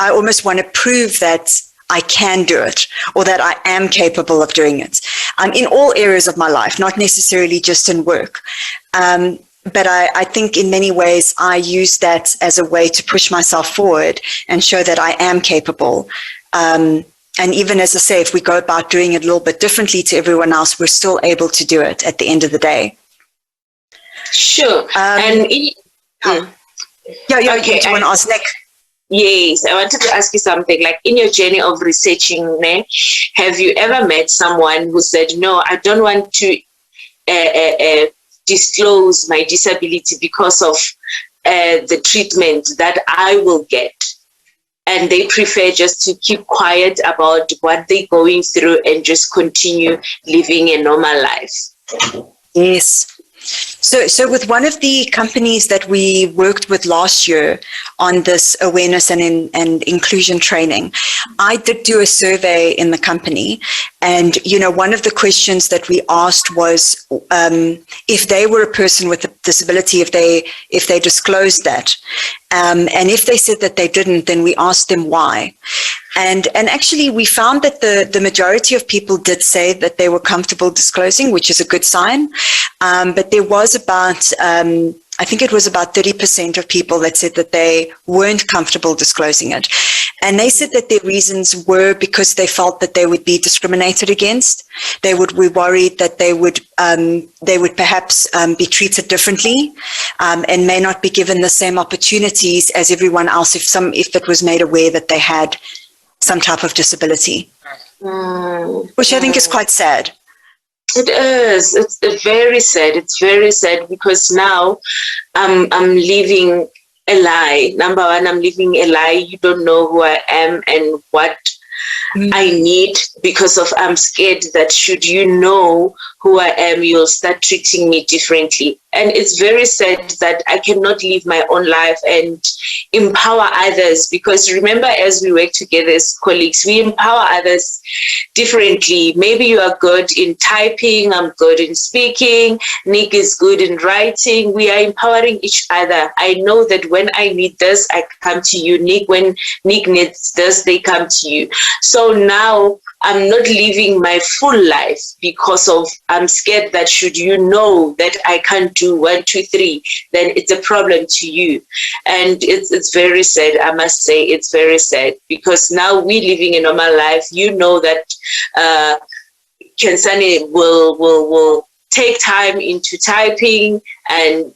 almost want to prove that I can do it, or that I am capable of doing it, in all areas of my life, not necessarily just in work. But I think in many ways, I use that as a way to push myself forward and show that I am capable. And even, as I say, if we go about doing it a little bit differently to everyone else, we're still able to do it at the end of the day. Sure. Okay, do you want to ask Nick? Yes, I wanted to ask you something. Like, in your journey of researching, have you ever met someone who said, no, I don't want to disclose my disability because of the treatment that I will get. And they prefer just to keep quiet about what they're going through and just continue living a normal life. Yes. So with one of the companies that we worked with last year on this awareness and inclusion training, I did do a survey in the company. And, one of the questions that we asked was if they were a person with a disability, if they disclosed that. And if they said that they didn't, then we asked them why. And actually, we found that the majority of people did say that they were comfortable disclosing, which is a good sign. But there was about, I think it was about 30% of people that said that they weren't comfortable disclosing it. And they said that their reasons were because they felt that they would be discriminated against. They would be worried that they would perhaps be treated differently and may not be given the same opportunities as everyone else if it was made aware that they had some type of disability, which I think is quite sad. It is. It's very sad. It's very sad because now I'm living a lie. Number one, I'm living a lie. You don't know who I am and what I need because of I'm scared that should you know who I am, you'll start treating me differently. And it's very sad that I cannot live my own life and empower others, because remember, as we work together as colleagues, we empower others differently. Maybe you are good in typing, I'm good in speaking, Nick is good in writing. We are empowering each other. I know that when I need this, I come to you. Nick, when Nick needs this, they come to you. So now I'm not living my full life because of I'm scared that should you know that I can't do 1, 2, 3, then it's a problem to you. And it's very sad. I must say it's very sad because now we living a normal life. You know that Khensani will take time into typing, and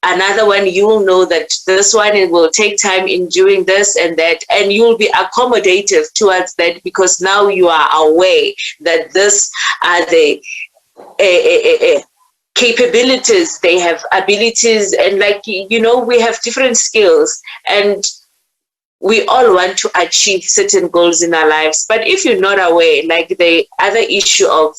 another one, you will know that this one it will take time in doing this and that, and you'll be accommodative towards that because now you are aware that this are the capabilities, they have abilities, and we have different skills, and we all want to achieve certain goals in our lives. But if you're not aware, like the other issue of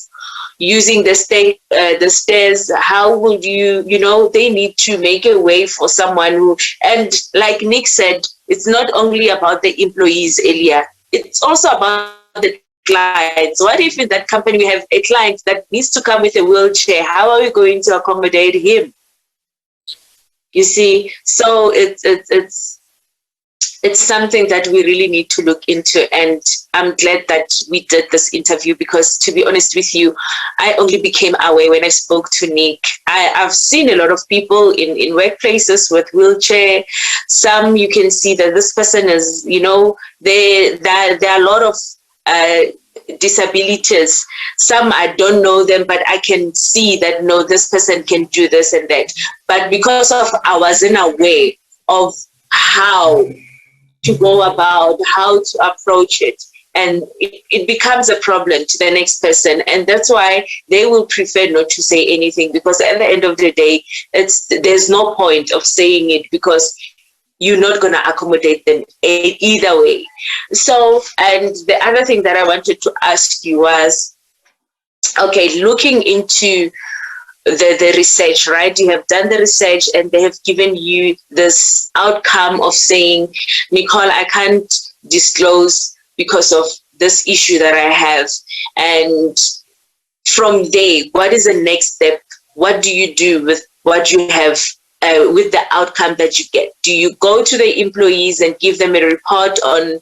using the stairs, how would they need to make a way for someone who, and like Nick said, it's not only about the employees earlier, it's also about the clients. What if in that company we have a client that needs to come with a wheelchair? How are we going to accommodate him? You see, so it's something that we really need to look into, and I'm glad that we did this interview because, to be honest with you, I only became aware when I spoke to Nick. I've seen a lot of people in workplaces with wheelchair. Some you can see that this person is, there are a lot of disabilities. Some I don't know them, but I can see that, no, this person can do this and that. But because of I wasn't aware of how to go about, how to approach it, and it becomes a problem to the next person, and that's why they will prefer not to say anything, because at the end of the day, there's no point of saying it because you're not going to accommodate them either way. So, and the other thing that I wanted to ask you was, okay, looking into the research, right? You have done the research and they have given you this outcome of saying, Nicole, I can't disclose because of this issue that I have. And from there, what is the next step? What do you do with what you have, with the outcome that you get? Do you go to the employees and give them a report on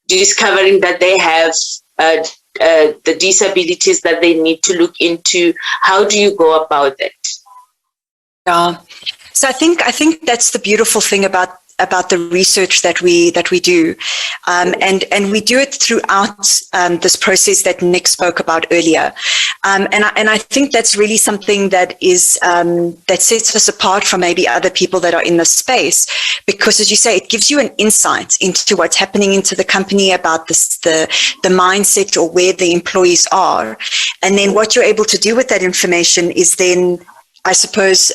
discovering that they have the disabilities that they need to look into? How do you go about that? Yeah. So I think that's the beautiful thing about the research that we do, and we do it throughout this process that Nick spoke about earlier, and I think that's really something that is that sets us apart from maybe other people that are in the space, because, as you say, it gives you an insight into what's happening into the company, about the mindset or where the employees are, and then what you're able to do with that information is then, I suppose,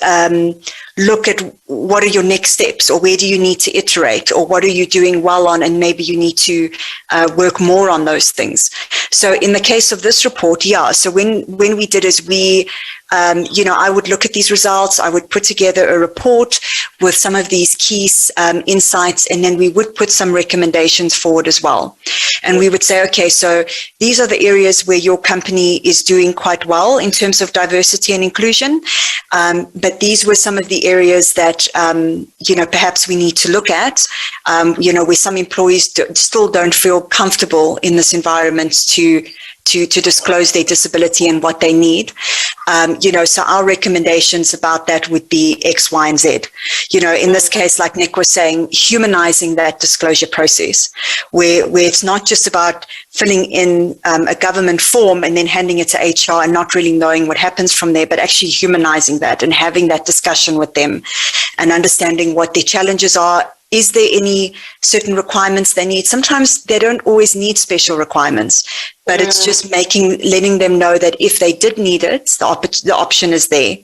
look at what are your next steps, or where do you need to iterate, or what are you doing well on, and maybe you need to work more on those things. So in the case of this report, so when we did is we, I would look at these results, I would put together a report with some of these key insights, and then we would put some recommendations forward as well. And we would say, okay, so these are the areas where your company is doing quite well in terms of diversity and inclusion, but these were some of the areas that, perhaps we need to look at, where some employees still don't feel comfortable in this environment to disclose their disability and what they need. So our recommendations about that would be X, Y, and Z. In this case, like Nick was saying, humanizing that disclosure process, where it's not just about filling in a government form and then handing it to HR and not really knowing what happens from there, but actually humanizing that and having that discussion with them and understanding what their challenges are. Is there any certain requirements they need? Sometimes they don't always need special requirements, but it's just letting them know that if they did need it, the option is there.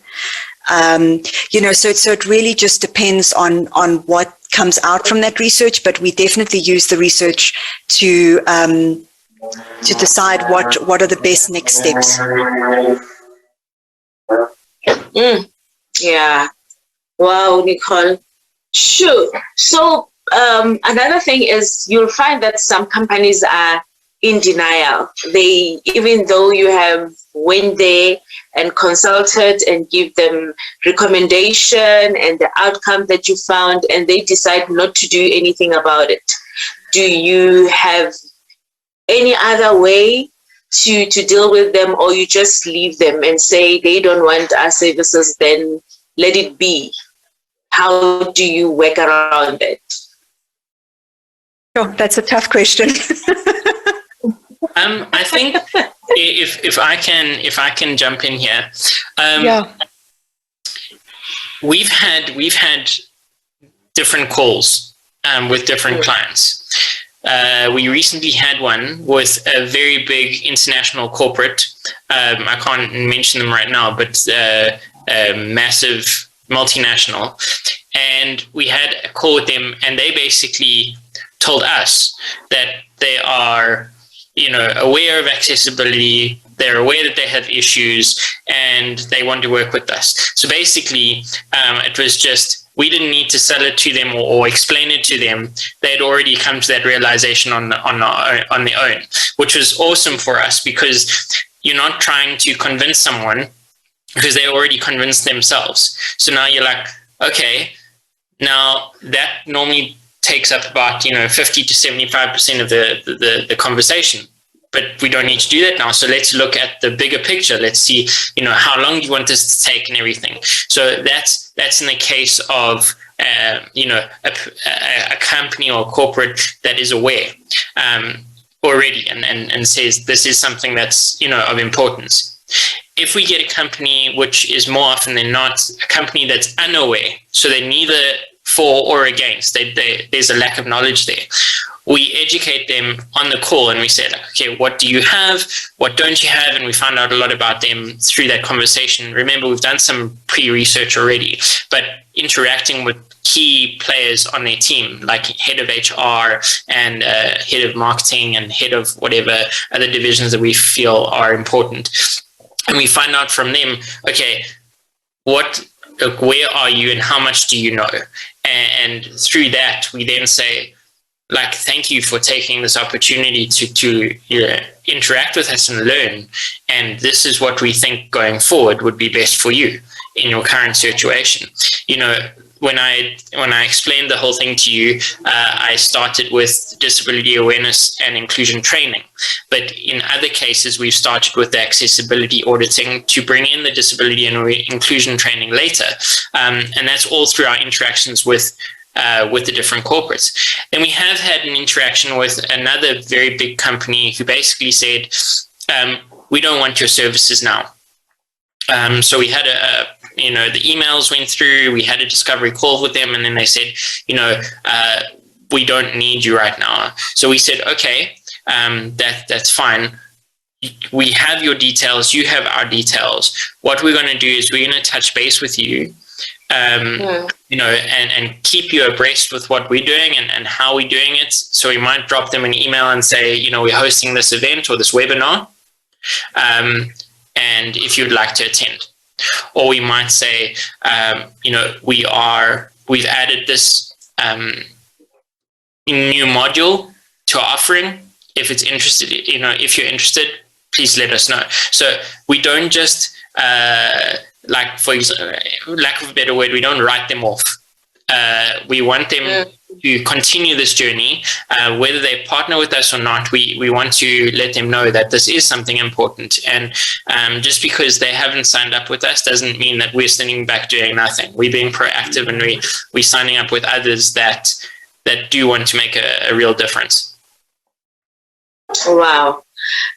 So it really just depends on what comes out from that research, but we definitely use the research to decide what are the best next steps. Yeah. Wow, Nicole. Sure. So another thing is you'll find that some companies are in denial. Even though you have went there and consulted and give them recommendation and the outcome that you found, and they decide not to do anything about it. Do you have any other way to deal with them, or you just leave them and say they don't want our services, then let it be? How do you work around it? Sure, that's a tough question. I think if I can jump in here, we've had different calls with different clients. We recently had one with a very big international corporate. I can't mention them right now, but a massive multinational, and we had a call with them, and they basically told us that they are, aware of accessibility, they're aware that they have issues, and they want to work with us. So basically, it was just, we didn't need to sell it to them or explain it to them. They had already come to that realization on their own, which was awesome for us, because you're not trying to convince someone, because they already convinced themselves. So now you're like, okay, now that normally takes up about 50 to 75% of the conversation, but we don't need to do that now. So let's look at the bigger picture. Let's see, how long do you want this to take and everything. So that's in the case of a company or a corporate that is aware already and says this is something that's of importance. If we get a company, which is more often than not a company that's unaware, so they're neither for or against, there's a lack of knowledge there, we educate them on the call and we say, okay, what do you have? What don't you have? And we find out a lot about them through that conversation. Remember, we've done some pre-research already, but interacting with key players on their team, like head of HR and head of marketing and head of whatever other divisions that we feel are important. And we find out from them, okay, where are you and how much do you know? And through that, we then say, thank you for taking this opportunity to interact with us and learn. And this is what we think going forward would be best for you in your current situation. When I explained the whole thing to you, I started with disability awareness and inclusion training. But in other cases, we've started with the accessibility auditing to bring in the disability and inclusion training later. And that's all through our interactions with with the different corporates. Then we have had an interaction with another very big company who basically said, we don't want your services now. So we had the emails went through, we had a discovery call with them, and then they said, we don't need you right now. So we said, okay, that's fine. We have your details, you have our details. What we're going to do is we're going to touch base with you, and keep you abreast with what we're doing and how we're doing it. So we might drop them an email and say, we're hosting this event or this webinar, and if you'd like to attend. Or we might say, we've added this new module to our offering. If it's interested, if you're interested, please let us know. So we don't just, for example, lack of a better word, we don't write them off. We want them to continue this journey, whether they partner with us or not. We want to let them know that this is something important. And just because they haven't signed up with us doesn't mean that we're sitting back doing nothing. We're being proactive, and we're signing up with others that do want to make a real difference. Wow.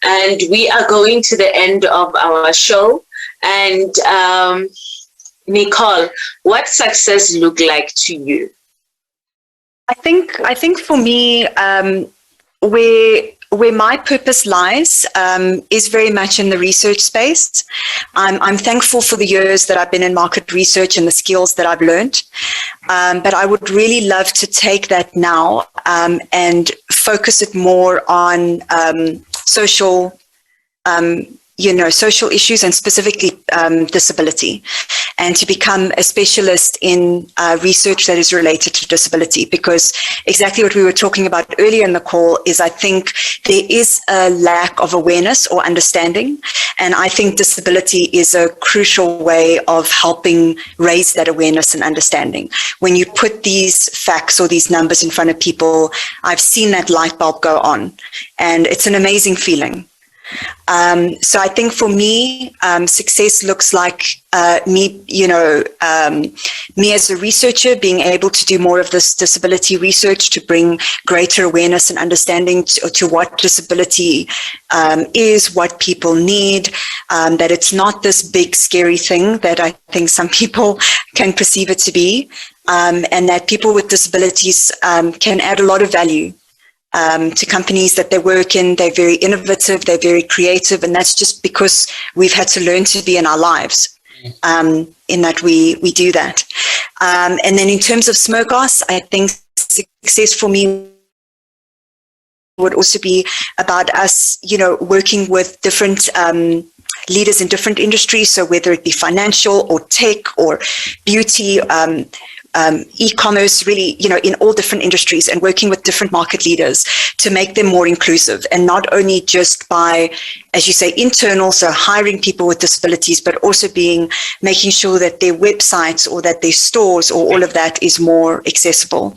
And we are going to the end of our show. And Nicole, what success look like to you? I think for me, where my purpose lies is very much in the research space. I'm thankful for the years that I've been in market research and the skills that I've learned. But I would really love to take that now and focus it more on social issues, and specifically disability, and to become a specialist in research that is related to disability. Because exactly what we were talking about earlier in the call is, I think there is a lack of awareness or understanding, and I think disability is a crucial way of helping raise that awareness and understanding. When you put these facts or these numbers in front of people, I've seen that light bulb go on, and it's an amazing feeling. So I think for me, success looks like me as a researcher being able to do more of this disability research to bring greater awareness and understanding to what disability is, what people need, that it's not this big scary thing that I think some people can perceive it to be, and that people with disabilities can add a lot of value to companies that they work in. They're very innovative, they're very creative, and that's just because we've had to learn to be in our lives, in that we do that. And then in terms of Smokos, I think success for me would also be about us, working with different leaders in different industries. So whether it be financial or tech or beauty, e-commerce, really, in all different industries, and working with different market leaders to make them more inclusive, and not only just by, as you say, internal, so hiring people with disabilities, but also making sure that their websites or that their stores or all of that is more accessible.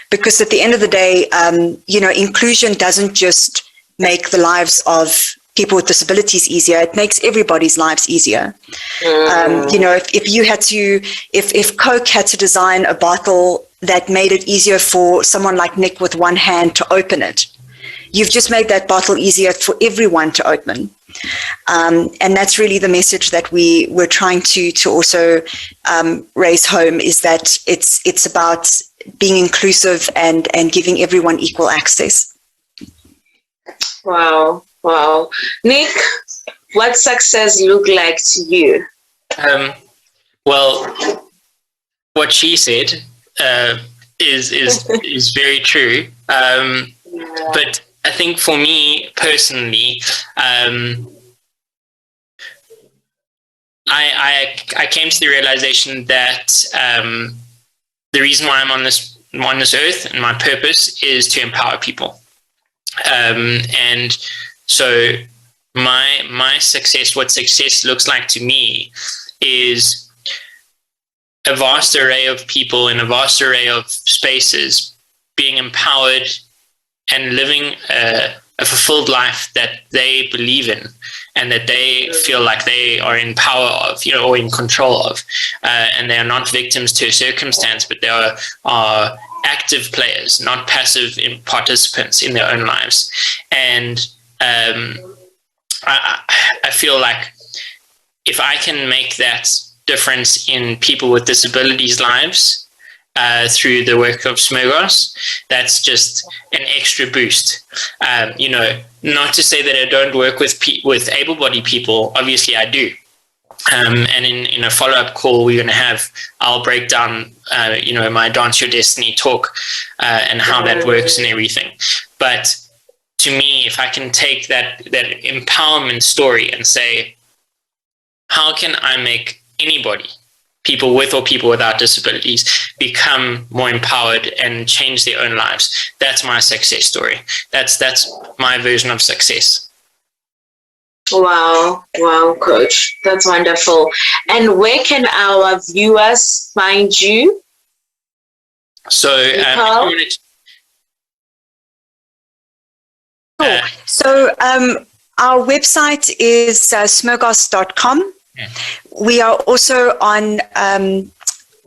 Because at the end of the day, inclusion doesn't just make the lives of people with disabilities easier, it makes everybody's lives easier. If Coke had to design a bottle that made it easier for someone like Nick with one hand to open it, you've just made that bottle easier for everyone to open. And that's really the message that we're trying to also raise home, is that it's about being inclusive and giving everyone equal access. Wow. Nick, what success look like to you? Well, what she said is very true. But I think for me personally, I came to the realization that the reason why I'm on this earth and my purpose is to empower people. And so my success, what success looks like to me, is a vast array of people in a vast array of spaces being empowered and living a fulfilled life that they believe in, and that they feel like they are in power of, or in control of, and they are not victims to a circumstance, but they are active players, not passive participants in their own lives. And I feel like if I can make that difference in people with disabilities' lives through the work of Smurgos, that's just an extra boost. Not to say that I don't work with able-bodied people. Obviously, I do. And in a follow-up call we're going to have, I'll break down, my Dance Your Destiny talk and how that works and everything. But to me, if I can take that empowerment story and say, how can I make anybody, people with or people without disabilities, become more empowered and change their own lives? That's my success story. That's my version of success. Wow, Coach. That's wonderful. And where can our viewers find you? So, our website is smurgos.com. Yeah. We are also on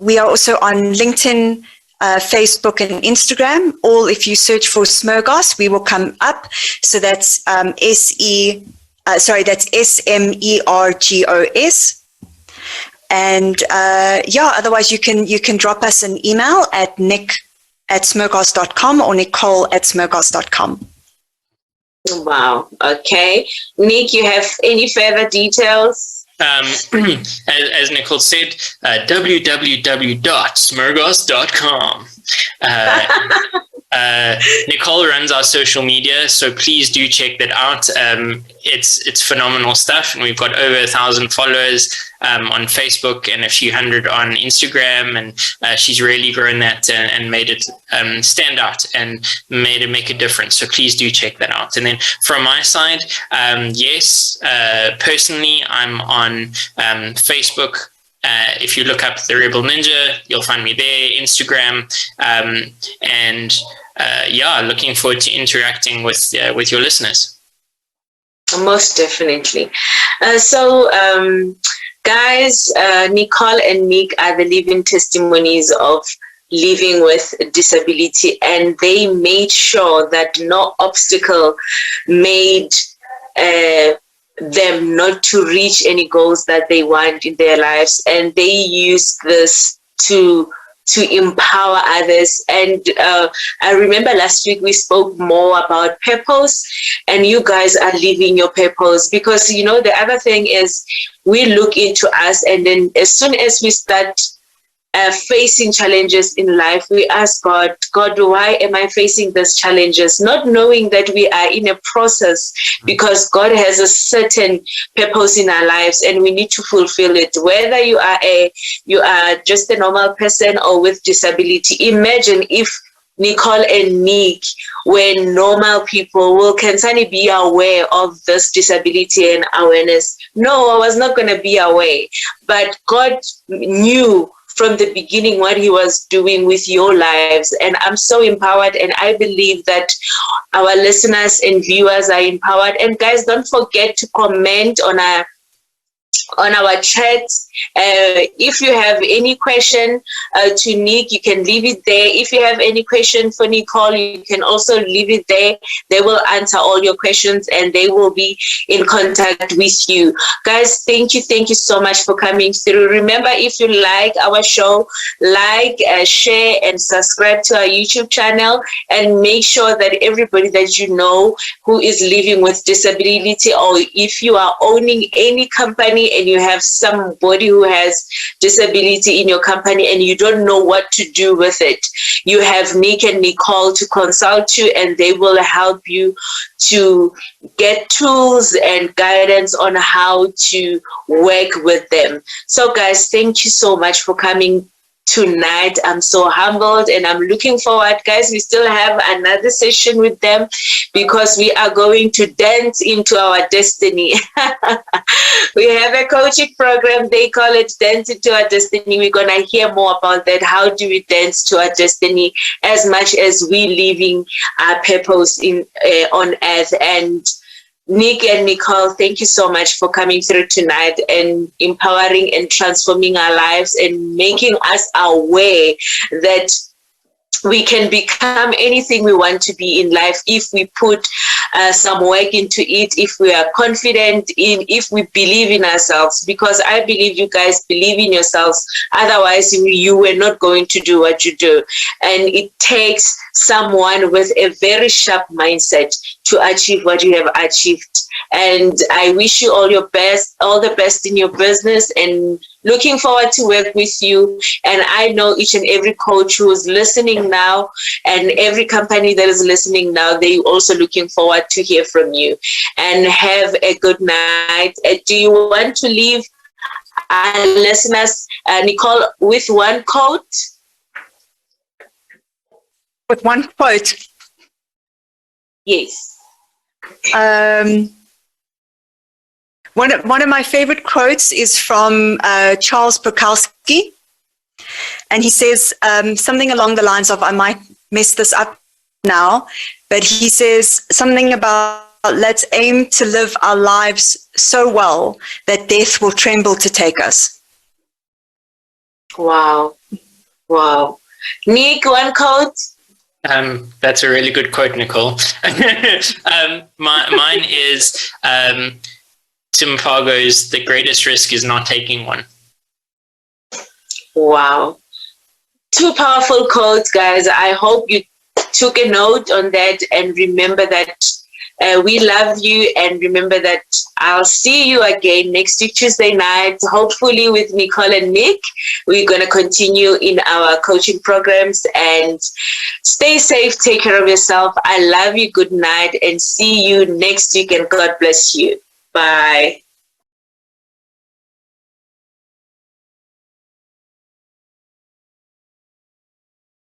LinkedIn, Facebook, and Instagram. All, if you search for Smurgos, we will come up. So that's that's SMERGOS. And otherwise you can drop us an email at nick@smurgos.com or nicole@smurgos.com. Wow. Okay. Nick, you have any further details? As Nicole said, www.smurgos.com. Nicole runs our social media, so please do check that out. It's phenomenal stuff, and we've got over 1,000 followers on Facebook and a few hundred on Instagram, and she's really grown that and made it stand out and made it make a difference. So please do check that out. And then from my side, personally, I'm on Facebook. If you look up The Rebel Ninja, you'll find me there, Instagram, looking forward to interacting with your listeners. Most definitely. Guys, Nicole and Nick are the living testimonies of living with disability, and they made sure that no obstacle made them not to reach any goals that they want in their lives, and they use this to empower others. And I remember last week we spoke more about purpose, and you guys are living your purpose, because the other thing is we look into us, and then as soon as we start facing challenges in life, we ask God, why am I facing these challenges? Not knowing that we are in a process, because God has a certain purpose in our lives, and we need to fulfill it. Whether you are just a normal person or with disability. Imagine if Nicole and Nick were normal people. Will Khensani be aware of this disability and awareness? No, I was not going to be aware. But God knew from the beginning what he was doing with your lives. And I'm so empowered, and I believe that our listeners and viewers are empowered. And guys, don't forget to comment on our chat. If you have any question to Nick, you can leave it there. If you have any question for Nicole, you can also leave it there. They will answer all your questions, and they will be in contact with you. Guys, thank you so much for coming through. Remember, if you like our show, share and subscribe to our YouTube channel, and make sure that everybody that you know who is living with disability, or if you are owning any company and you have somebody who has disability in your company and you don't know what to do with it, you have Nick and Nicole to consult you, and they will help you to get tools and guidance on how to work with them. So guys, thank you so much for coming tonight. I'm so humbled, and I'm looking forward. Guys, we still have another session with them, because we are going to dance into our destiny. We have a coaching program. They call it Dance into Our Destiny. We're going to hear more about that. How do we dance to our destiny, as much as we living our purpose on earth? And Nick and Nicole, thank you so much for coming through tonight and empowering and transforming our lives and making us aware that we can become anything we want to be in life if we put some work into it, if we are confident if we believe in ourselves, because I believe you guys believe in yourselves. Otherwise, you were not going to do what you do. And it takes someone with a very sharp mindset to achieve what you have achieved. And I wish you all the best in your business, and looking forward to work with you. And I know each and every coach who is listening now and every company that is listening now, they also looking forward to hear from you. And have a good night. Do you want to leave our listeners, Nicole, with one quote? With one quote? Yes. One of my favorite quotes is from Charles Bukowski, and he says something along the lines of, I might mess this up now, but he says something about, let's aim to live our lives so well that death will tremble to take us. Wow. Nick, one quote? That's a really good quote, Nicole. Mine is Tim Fargo's "The greatest risk is not taking one." Wow. Two powerful quotes, guys. I hope you took a note on that and remember that we love you, and remember that I'll see you again next week, Tuesday night, hopefully with Nicole and Nick. We're going to continue in our coaching programs, and stay safe. Take care of yourself. I love you. Good night, and see you next week, and God bless you. Bye.